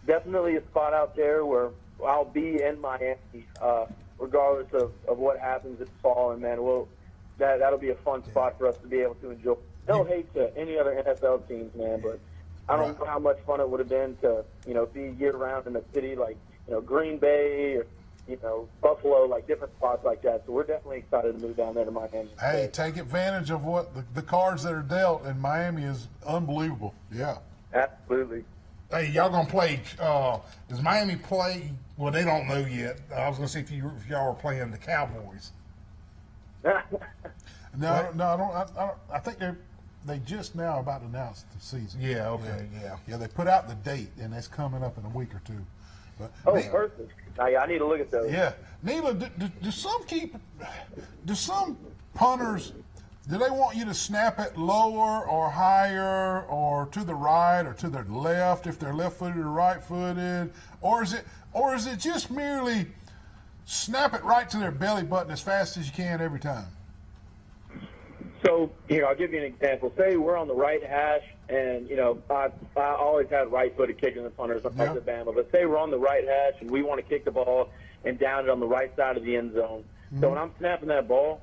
definitely a spot out there where I'll be in Miami, regardless of what happens this fall. And man, that'll be a fun spot for us to be able to enjoy. No hate to any other NFL teams, man, but I don't know how much fun it would have been to be year round in a city like Green Bay or Buffalo, different spots like that. So we're definitely excited to move down there to Miami. Hey, take advantage of what the cards that are dealt, and Miami is unbelievable. Yeah. Absolutely. Hey, y'all gonna play? Does Miami play? Well, they don't know yet. I was gonna see if y'all were playing the Cowboys. No, I don't. I think they just now about to announce the season. Yeah. Okay. Yeah. They put out the date, and it's coming up in a week or two. But perfect. I need to look at those. Yeah, Nealon, do some punters, do they want you to snap it lower or higher or to the right or to the left if they're left-footed or right-footed, or is it just merely snap it right to their belly button as fast as you can every time? So here, I'll give you an example. Say we're on the right hash, and I always had right-footed kickers and punters up at Bama. But say we're on the right hash, and we want to kick the ball and down it on the right side of the end zone. So when I'm snapping that ball,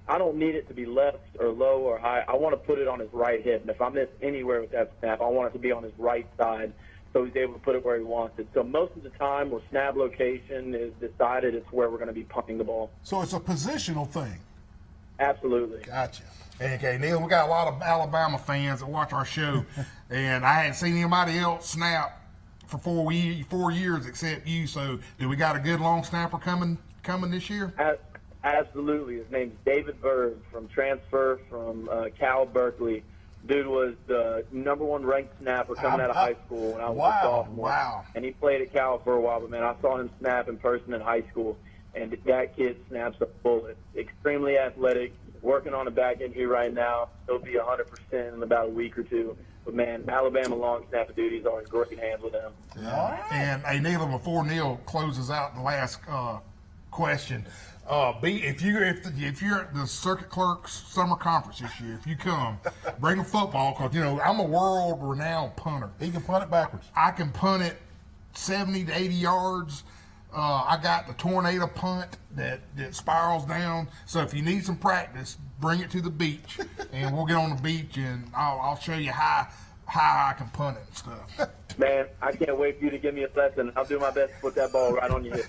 I don't need it to be left or low or high. I want to put it on his right hip. And if I miss anywhere with that snap, I want it to be on his right side so he's able to put it where he wants it. So most of the time where snap location is decided, it's where we're going to be punting the ball. So it's a positional thing. Absolutely. Gotcha. Okay, Neil, we got a lot of Alabama fans that watch our show, and I hadn't seen anybody else snap for 4 years except you. So do we got a good long snapper coming this year? Absolutely. His name's David Bird from transfer from Cal Berkeley. Dude was the #1 ranked snapper coming out of high school when I was a sophomore. Wow. And he played at Cal for a while, but man, I saw him snap in person in high school, and that kid snaps a bullet. Extremely athletic, working on a back injury right now. He'll be 100% in about a week or two. But man, Alabama long snapper dude, he's always great hands with him. Yeah. And hey, Neil, before Neil closes out the last question, if you're at the circuit clerks summer conference this year, if you come, bring a football, because I'm a world-renowned punter. He can punt it backwards. I can punt it 70 to 80 yards. I got the tornado punt that spirals down. So if you need some practice, bring it to the beach, and we'll get on the beach, and I'll show you how I can punt it and stuff. Man, I can't wait for you to give me a lesson. I'll do my best to put that ball right on your hip.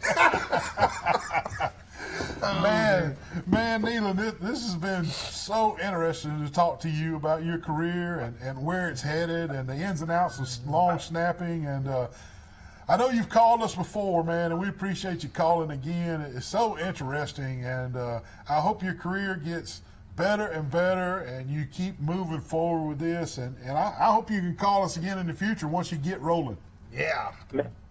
Man, Nealon, this has been so interesting to talk to you about your career and where it's headed and the ins and outs of long snapping. And I know you've called us before, man, and we appreciate you calling again. It's so interesting, and I hope your career gets better and better, and you keep moving forward with this. And I hope you can call us again in the future once you get rolling. Yeah.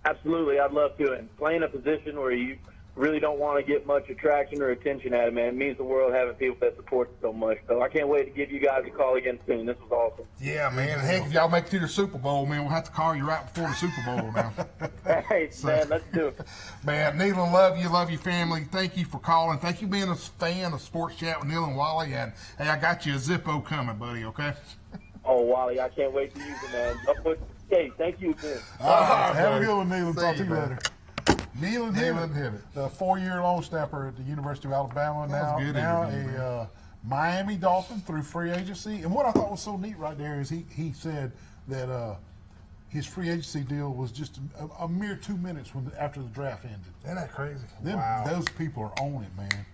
Absolutely, I'd love to. And playing a position where you really don't want to get much attraction or attention at it, man. It means the world having people that support it so much. So I can't wait to give you guys a call again soon. This was awesome. Yeah, man. Heck, if y'all make it to the Super Bowl, man, we'll have to call you right before the Super Bowl now. Hey, man, let's do it. Man, Nealon, love your family. Thank you for calling. Thank you for being a fan of Sports Chat with Neil and Wally. And, hey, I got you a Zippo coming, buddy, okay? Oh, Wally, I can't wait to use it, man. Hey, thank you, man. All right, have a good one, Nealon. Talk to you later. Nealon Hibbett, the 4-year long snapper at the University of Alabama, now a Miami Dolphin through free agency. And what I thought was so neat right there is he said that his free agency deal was just a mere 2 minutes after the draft ended. Isn't that crazy? Wow. Those people are on it, man.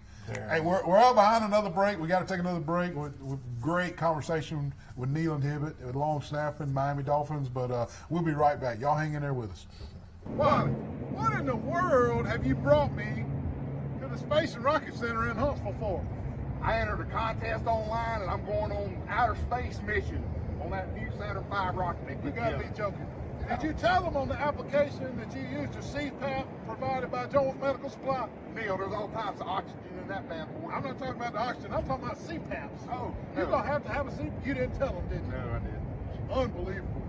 Hey, we're up behind another break. We got to take another break with great conversation with Nealon Hibbett, with long snapping, Miami Dolphins. But we'll be right back. Y'all hang in there with us. Wally, what in the world have you brought me to the Space and Rocket Center in Huntsville for? I entered a contest online, and I'm going on outer space mission on that new Saturn V rocket. You got to be joking. Did you tell them on the application that you used a CPAP provided by Jones Medical Supply? Neil, there's all types of oxygen in that bad boy. I'm not talking about the oxygen. I'm talking about CPAPs. Oh, You're going to have a CPAP. You didn't tell them, did you? No, I didn't. Unbelievable.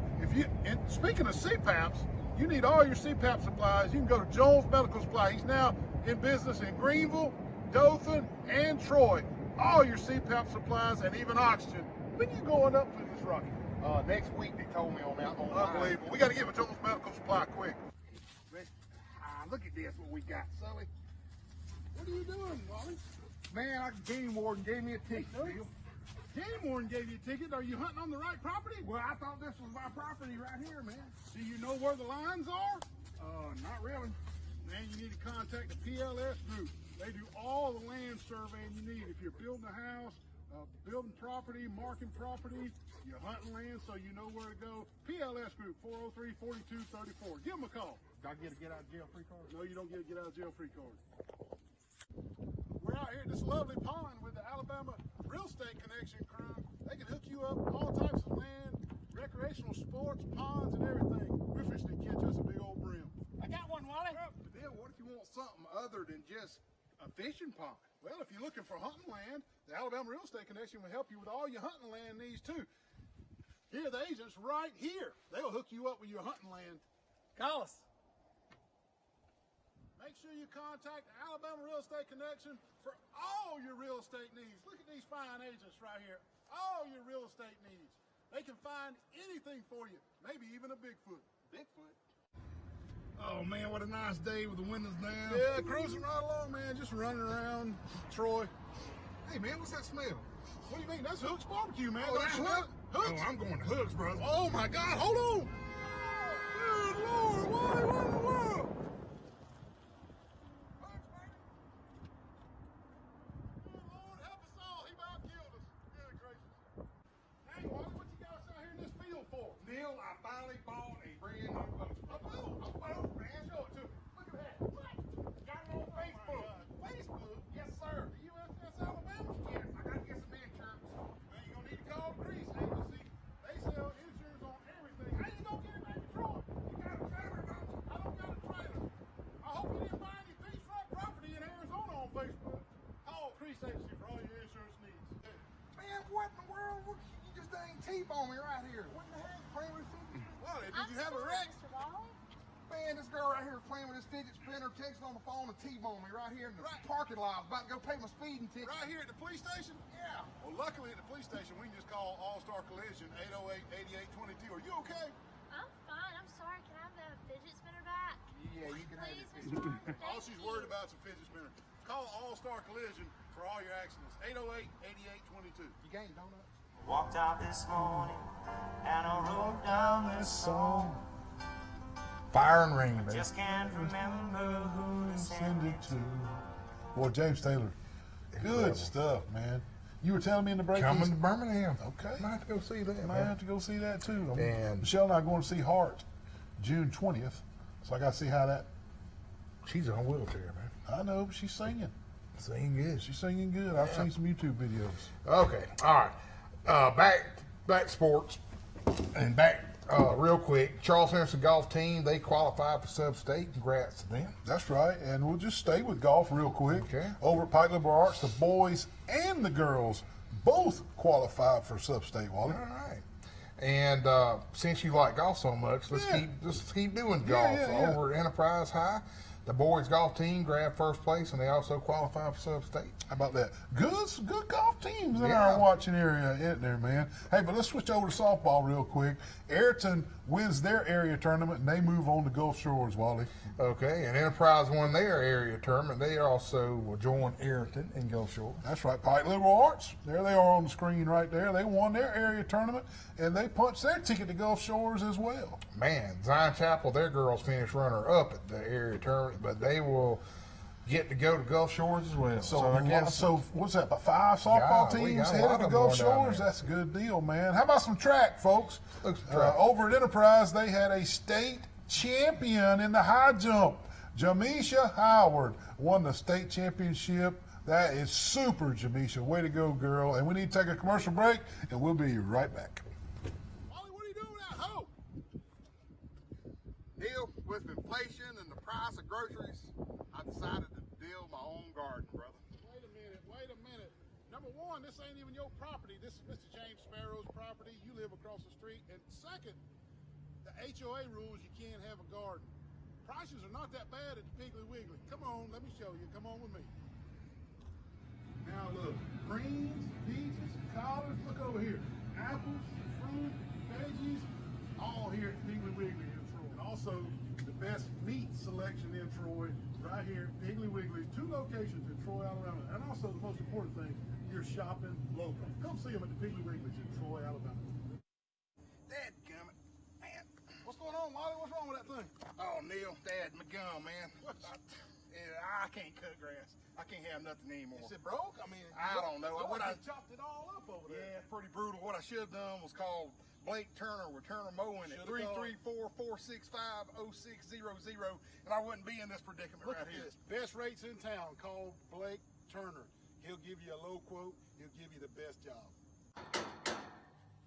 Speaking of CPAPs, you need all your CPAP supplies. You can go to Jones Medical Supply. He's now in business in Greenville, Dothan, and Troy. All your CPAP supplies and even oxygen. When you going up to this rocket? Next week, they told me on that. Unbelievable. We got to get with Jones Medical Supply quick. Look at this, what we got, Sully. What are you doing, Wally? Man, Game Warden gave me a ticket, Neil. Game Warden gave you a ticket. Are you hunting on the right property? Well, I thought this was my property right here, man. Do you know where the lines are? Not really. Man, you need to contact the PLS Group. They do all the land surveying you need. If you're building a house, building property, marking property, you're hunting land so you know where to go. PLS Group, 403-4234. Give them a call. Do I get a get-out-of-jail-free card? No, you don't get a get-out-of-jail-free card. We're out here at this lovely pond with the Alabama Real Estate Connection crew. They can hook you up with all types of land, recreational sports, ponds, and everything. We're fishing to catch us a big old brim. I got one, Wally. Bill, what if you want something other than just a fishing pond? Well, if you're looking for hunting land, the Alabama Real Estate Connection will help you with all your hunting land needs too. Here, the agent's right here. They'll hook you up with your hunting land. Call us. Make sure you contact Alabama Real Estate Connection for all your real estate needs. Look at these fine agents right here. All your real estate needs. They can find anything for you, maybe even a Bigfoot. Bigfoot? Oh man, what a nice day with the windows down. Yeah, cruising right along, man. Just running around Troy. Hey man, what's that smell? What do you mean? That's Hooks Barbecue, man. Oh, Don't that's you know? Hooks? Hooks. Oh, I'm going to Hooks, brother. Oh my God, hold on. Good Lord, Wally, what in the world? Hooks, baby. Good Lord, help us all. He about killed us. Good gracious. Hey, Wally, what you got us out here in this field for? Neil, I finally bought a brand new boat. A boat, man. Show it to me. Look at that. What? Got it on Facebook. Facebook? Yes, sir. The USS Alabama? Yes, I got to get some insurance. Man, you're gonna need to call the Grease Agency. They sell insurance on everything. How you gonna get it back to Troy? You got a trailer, don't you? I don't got a trailer. I hope you didn't buy any beachfront property in Arizona on Facebook. Call Grease Agency for all your insurance needs. Man, what in the world? You just dang T-bone me right here. What in the heck? Playing with fidget spinner? Wally, did you have a wreck? Mr. Wally? Man, this girl right here is playing with this fidget spinner, texting on the phone, and T-bone me right here in the parking lot. I was about to go pay my speeding ticket. Right here at the police station? Yeah. Well, luckily at the police station, we can just call All-Star Collision 808-8822. Are you okay? I'm fine. I'm sorry. Can I have the fidget spinner back? Yeah, you can have Please, it. Mr. Wally. All Thank she's you. worried about is a fidget spinner. Call All-Star Collision for all your accidents. 808-8822. You gained donuts? Walked out this morning and I wrote down this song. Fire and Rain, baby. Just can't remember who to send it to. Boy, James Taylor, good stuff, man. You were telling me in the break. Coming to Birmingham. Okay. Might have to go see that, Might man. have to go see that too. And- Michelle and I are going to see Hart June 20th, so I got to see how that. She's on a wheelchair, man. I know, but she's singing. Singing good. She's singing good. I've seen some YouTube videos. Okay, all right. Back to sports, and back real quick. Charles Henderson golf team, they qualified for sub-state. Congrats to them. That's right, and we'll just stay with golf real quick. Okay. Over at Pike Liberal Arts, the boys and the girls both qualified for sub-state, Wally. All right. And since you like golf so much, let's keep doing golf. yeah. Over at Enterprise High, the boys golf team grabbed first place, and they also qualified for sub-state. How about that? Good golf teams in Yeah. our watching area, isn't there, man? Hey, but let's switch over to softball real quick. Ayrton wins their area tournament, and they move on to Gulf Shores, Wally. Okay, and Enterprise won their area tournament. They also will join Ayrton in Gulf Shores. That's right, Pike Liberal Arts. There they are on the screen right there. They won their area tournament, and they punched their ticket to Gulf Shores as well. Man, Zion Chapel, their girls finished runner-up at the area tournament, but they will get to go to Gulf Shores as well. So I guess what's that, about 5 softball Yeah, we teams got a headed lot to of Gulf them going down Shores? there. That's a good deal, man. How about some track, folks? Looks track. Over at Enterprise, they had a state champion in the high jump. Jamisha Howard won the state championship. That is super, Jamisha. Way to go, girl. And we need to take a commercial break, and we'll be right back. Wally, what are you doing with that hoe? Neil, with inflation and the price of groceries, I decided to deal my own garden, brother. Wait a minute. Number one, this ain't even your property. This is Mr. James Sparrow's property. You live across the street. And second, the HOA rules you can't have a garden. Prices are not that bad at the Piggly Wiggly. Come on, let me show you. Come on with me. Now look, greens, peaches, collards, look over here. Apples, fruit, veggies, all here at Piggly Wiggly in Troy. And also the best meat selection in Troy, right here at Piggly Wiggly. 2 locations in Troy, Alabama. And also the most important thing, you're shopping local. Come see them at the Piggly Wigglies in Troy, Alabama. Dadgummit. Man. What's going on, Wally? What's wrong with that thing? Oh, Neil, Dad, my gum, man. I can't cut grass. I can't have nothing anymore. Is it broke? I mean, I don't know. What What I I chopped it all up over there. Yeah, it's pretty brutal. What I should have done was called Blake Turner with Turner Mowing at 334-465-0600, and I wouldn't be in this predicament Look right at here. this. Best rates in town. Call Blake Turner. He'll give you a low quote. He'll give you the best job.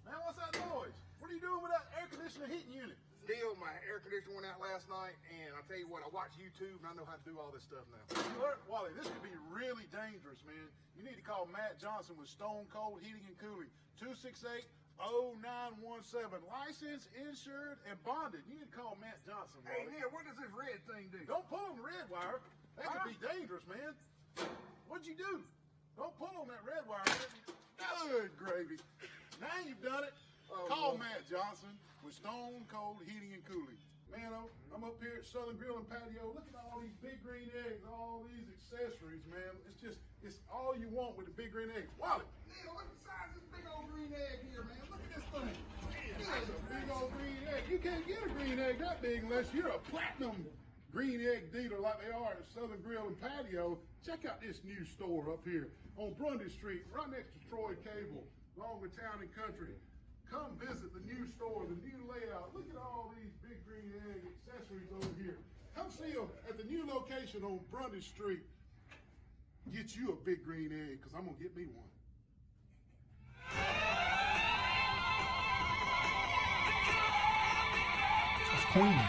Man, what's that noise? What are you doing with that air conditioner heating unit? Deal, my air conditioner went out last night, and I tell you what, I watch YouTube, and I know how to do all this stuff now. Wally, this could be really dangerous, man. You need to call Matt Johnson with Stone Cold Heating and Cooling. 0917. Licensed, insured, and bonded. You can call Matt Johnson. Hey, Wally. Neil, what does this red thing do? Don't pull on the red wire. That could be dangerous, man. What'd you do? Don't pull on that red wire. Good gravy. Now you've done it. Call Matt Johnson with Stone Cold Heating and Cooling. Man, I'm up here at Southern Grill and Patio. Look at all these big green eggs, all these accessories, man. It's all you want with the big green eggs. Wally. Neil, look at the size of this big old green egg here, man. Look at this thing. That's a big old green egg. You can't get a green egg that big unless you're a platinum green egg dealer like they are at Southern Grill and Patio. Check out this new store up here on Brundage Street, right next to Troy Cable, along with Town and Country. Come visit the new store, the new layout. Look at all these big green egg accessories over here. Come see them at the new location on Brundage Street. Get you a big green egg, because I'm going to get me one. That's Queen.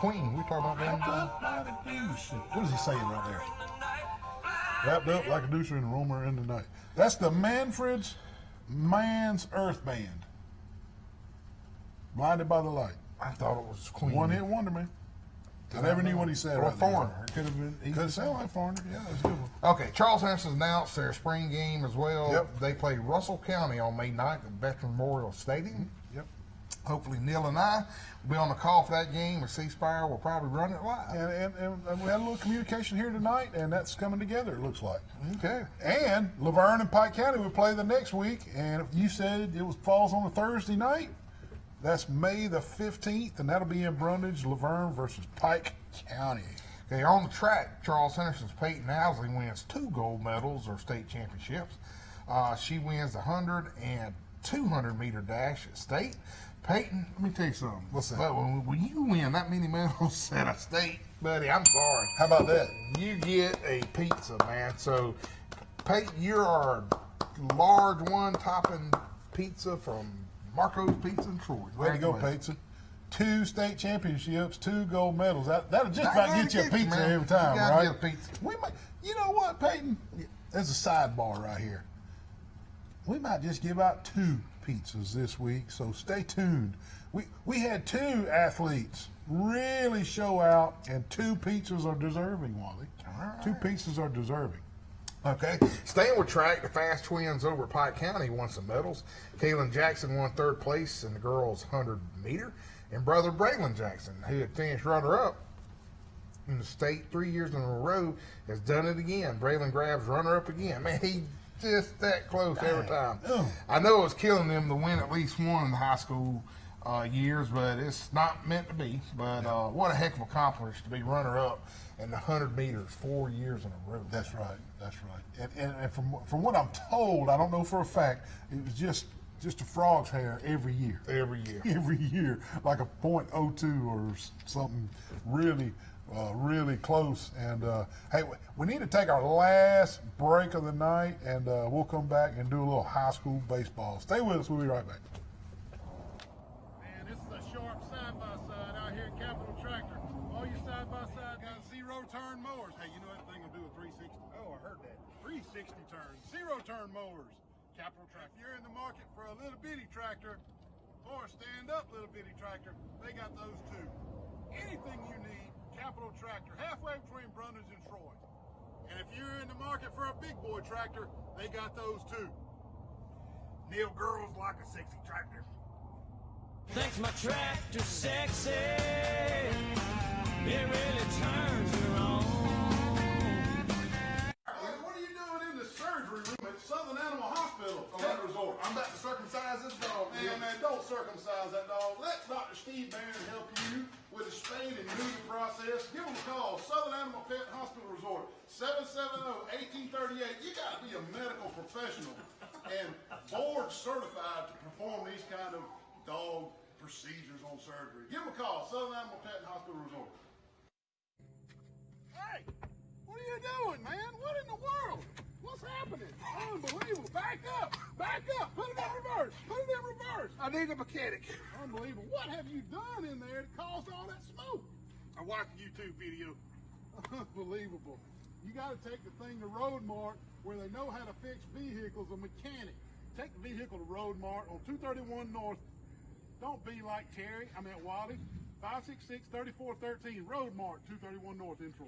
Queen, we talking about that? What is he saying right there? Wrapped up like a deucer in a rumor in the night. That's the Manfred's Man's Earth Band. Blinded by the Light. I thought it was Queen. One hit wonder, man. I never knew what he said. Or right Foreigner. It could have been. He could sound like Foreigner. Yeah, that's a good one. Okay, Charles Henderson's announced their spring game as well. Yep. They play Russell County on May 9th at Veteran Memorial Stadium. Yep. Hopefully Neil and I will be on the call for that game, and C-Spire will probably run it live. And we had a little communication here tonight, and that's coming together, it looks like. Okay. And Laverne and Pike County will play the next week, and you said it falls on a Thursday night. That's May the 15th, and that'll be in Brundage, Laverne versus Pike County. Okay, on the track, Charles Henderson's Peyton Housley wins 2 gold medals or state championships. She wins the 100 and 200 meter dash at state. Peyton, let me tell you something. What's that? But when you win that many medals at a state, buddy, I'm sorry. How about that? You get a pizza, man. So, Peyton, you're our large one-topping pizza from Marco's Pizza in Troy. Way to go, Pizza. 2 state championships, 2 gold medals. That'll just about get you a pizza man. every time, You gotta right? get a pizza. We might, you know what, Peyton? There's a sidebar right here. We might just give out 2 pizzas this week, so stay tuned. We had 2 athletes really show out, and 2 pizzas are deserving, Wally. All right. 2 pizzas are deserving. Okay. Staying with track, the Fast Twins over at Pike County won some medals. Kaylin Jackson won 3rd place in the girls' 100 meter, and brother Braylon Jackson, who had finished runner-up in the state 3 years in a row, has done it again. Braylon grabs runner-up again. Man, he just that close every time. I know it was killing them to win at least one in the high school years, but it's not meant to be. But what a heck of an accomplishment to be runner-up in the 100 meters 4 years in a row. That's right. That's right. And from what I'm told, I don't know for a fact, it was just a frog's hair every year. Every year. Every year, like a .02 or something really, really close. And hey, we need to take our last break of the night, and we'll come back and do a little high school baseball. Stay with us. We'll be right back. Man, this is a sharp side-by-side out here at Capital Tractor. All you side-by-side got 0-turn mowers. Hey, you know that thing will do a 360? Oh, I heard that. 360 turns, 0-turn mowers. Capital Tractor. If you're in the market for a little bitty tractor or a stand-up little bitty tractor, they got those too. Anything you need, Capital Tractor, halfway between Brundage and Troy. And if you're in the market for a big boy tractor, they got those too. Neil, girls like a sexy tractor. Thinks my tractor's sexy. It really turns her on. What are you doing in the surgery room at Southern Animal Hospital Pet Resort? I'm about to circumcise this dog. Man, don't circumcise that dog. Let Dr. Steve Barron help you with the spaying and neuter process. Give him a call. Southern Animal Pet Hospital Resort, 770-1838. You got to be a medical professional and board certified to perform these kind of dog procedures on surgery. Give him a call. Southern Animal Pet Hospital Resort. Hey, what are you doing, man? What in the world? What's happening? Unbelievable. Back up. Back up. Put it in reverse. Put it in reverse. I need a mechanic. Unbelievable. What have you done in there to cause all that smoke? I watched a YouTube video. Unbelievable. You got to take the thing to Road Mart where they know how to fix vehicles, a mechanic. Take the vehicle to Road Mart on 231 North. Don't be like Terry, Wally. 566-3413, Road Mart, 231 North in Troy.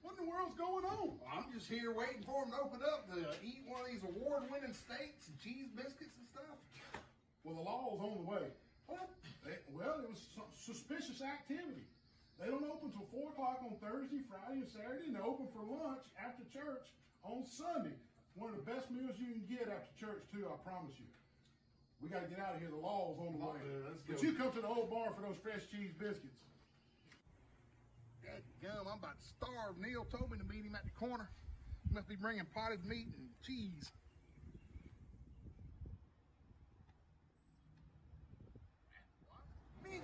What in the world's going on? I'm just here waiting for them to open up to eat one of these award-winning steaks and cheese biscuits and stuff. Well, the law's on the way. What? Well, it was some suspicious activity. They don't open till 4 o'clock on Thursday, Friday, and Saturday, and they open for lunch after church on Sunday. One of the best meals you can get after church, too, I promise you. We got to get out of here. The law's on the way. But you come to the old bar for those fresh cheese biscuits. Gum, I'm about to starve. Neil told me to meet him at the corner. He must be bringing potted meat and cheese.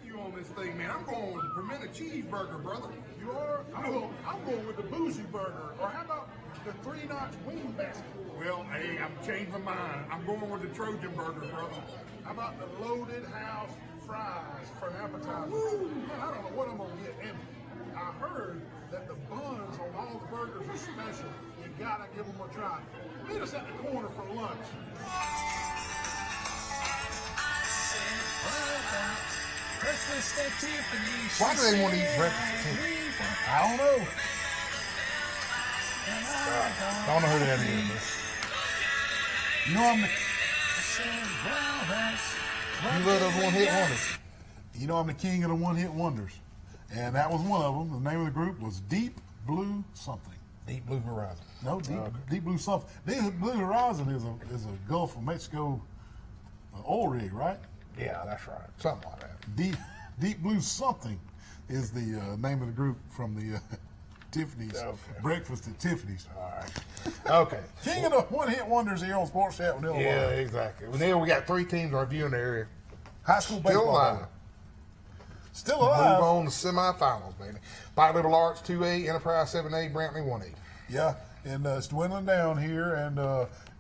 You on this thing, man? I'm going with the pimento cheeseburger, brother. You are? I'm going with the bougie burger. Or how about the 3-notch wing basket? Well, hey, I'm changing my mind. I'm going with the Trojan burger, brother. How about the loaded house fries for an appetizer? Woo, man, I don't know what I'm going to get. And I heard that the buns on all the burgers are special. You gotta give them a try. Meet us at the corner for lunch. Why do they want to eat breakfast at Tiffany's? I don't know. I don't know who that is. You know I'm the... You love those one-hit wonders. You know I'm the king of the one-hit wonders. And that was one of them. The name of the group was Deep Blue something. Deep Blue Horizon. No, Deep Blue something. Deep Blue Horizon is a Gulf of Mexico oil rig, right? Yeah, that's right. Something like that. Deep Blue something is the name of the group from the Tiffany's. Okay. Breakfast at Tiffany's. All right. Okay. King of the one-hit wonders here on Sports Chat with Neil. Yeah, exactly. Well, Neil, we got 3 teams reviewing the area. High school Still baseball. alive. Still alive. Move on to semifinals, baby. Pike Little Arts 2A, Enterprise 7A, Brantley 1A. Yeah, and it's dwindling down here. And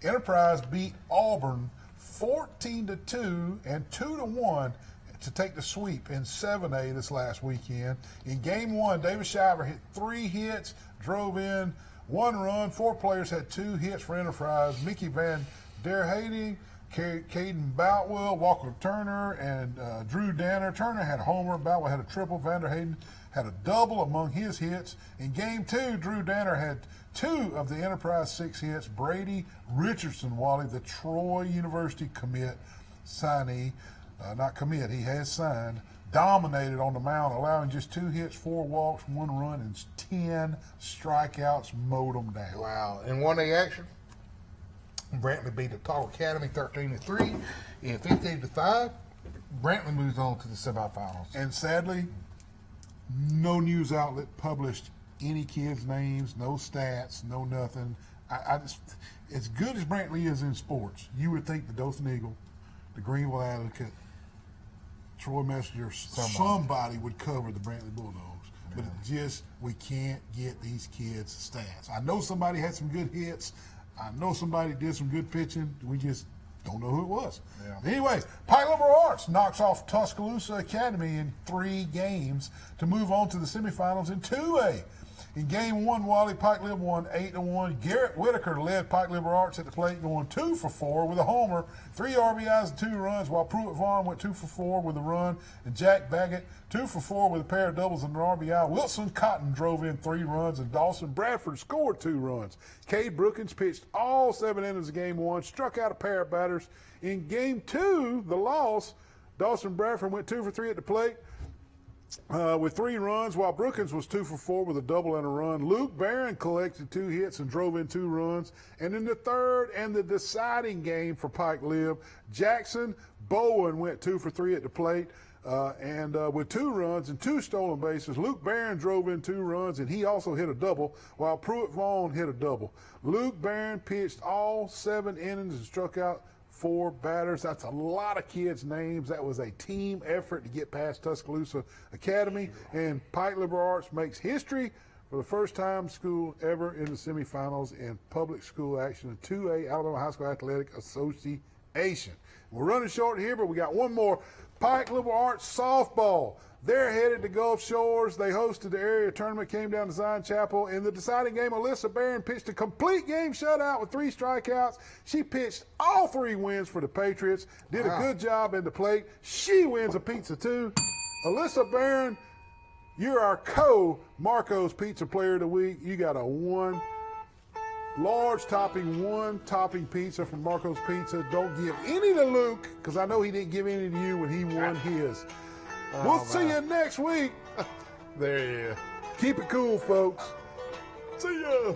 Enterprise beat Auburn 14-2 and 2-1 to take the sweep in 7A this last weekend. In Game 1, David Shiver hit 3 hits, drove in 1 run. 4 players had 2 hits for Enterprise. Mickey Van Der Hayden, Caden Boutwell, Walker Turner, and Drew Danner. Turner had a homer. Boutwell had a triple. Van Der Hayden had a double among his hits. In Game 2, Drew Danner had 2 of the Enterprise 6 hits. Brady Richardson, Wally, the Troy University commit, signee, not commit, he has signed, dominated on the mound, allowing just 2 hits, 4 walks, 1 run, and 10 strikeouts, mowed them down. Wow. In 1A action, Brantley beat the Talk Academy 13-3 and 15-5. Brantley moves on to the semifinals. And sadly, no news outlet published any kids' names, no stats, no nothing. I just, as good as Brantley is in sports, you would think the Dothan Eagle, the Greenville Advocate, Troy Messenger, somebody would cover the Brantley Bulldogs. But it just, we can't get these kids' stats. I know somebody had some good hits. I know somebody did some good pitching. We just don't know who it was. Yeah. Anyway, Pike Liberal Arts knocks off Tuscaloosa Academy in 3 games to move on to the semifinals in 2A. In Game 1, Wally, Pike Lib won 8-1. Garrett Whitaker led Pike Liberal Arts at the plate, going 2 for 4 with a homer, 3 RBIs and 2 runs, while Pruitt Vaughn went 2 for 4 with a run, and Jack Baggett 2 for 4 with a pair of doubles and an RBI. Wilson Cotton drove in 3 runs, and Dawson Bradford scored 2 runs. Cade Brookins pitched all 7 innings of Game 1, struck out a pair of batters. In Game 2, the loss, Dawson Bradford went 2 for 3 at the plate, with 3 runs, while Brookins was 2 for 4 with a double and a run. Luke Barron collected 2 hits and drove in 2 runs. And in the third and the deciding game for Pike Lib, Jackson Bowen went 2 for 3 at the plate, and with 2 runs and 2 stolen bases. Luke Barron drove in 2 runs, and he also hit a double, while Pruitt Vaughn hit a double. Luke Barron pitched all 7 innings and struck out 4 batters. That's a lot of kids' names. That was a team effort to get past Tuscaloosa Academy. And Pike Liberal Arts makes history for the first time school ever in the semifinals in public school action in 2A Alabama High School Athletic Association. We're running short here, but we got one more. Pike Liberal Arts softball. They're headed to Gulf Shores. They hosted the area tournament, came down to Zion Chapel. In the deciding game, Alyssa Barron pitched a complete game shutout with 3 strikeouts. She pitched all 3 wins for the Patriots, did a good job in the plate. She wins a pizza, too. Alyssa Barron, you're our Marco's Pizza Player of the Week. You got a 1 topping pizza from Marco's Pizza. Don't give any to Luke, because I know he didn't give any to you when he won his. We'll see you next week. There you go. Keep it cool, folks. See ya.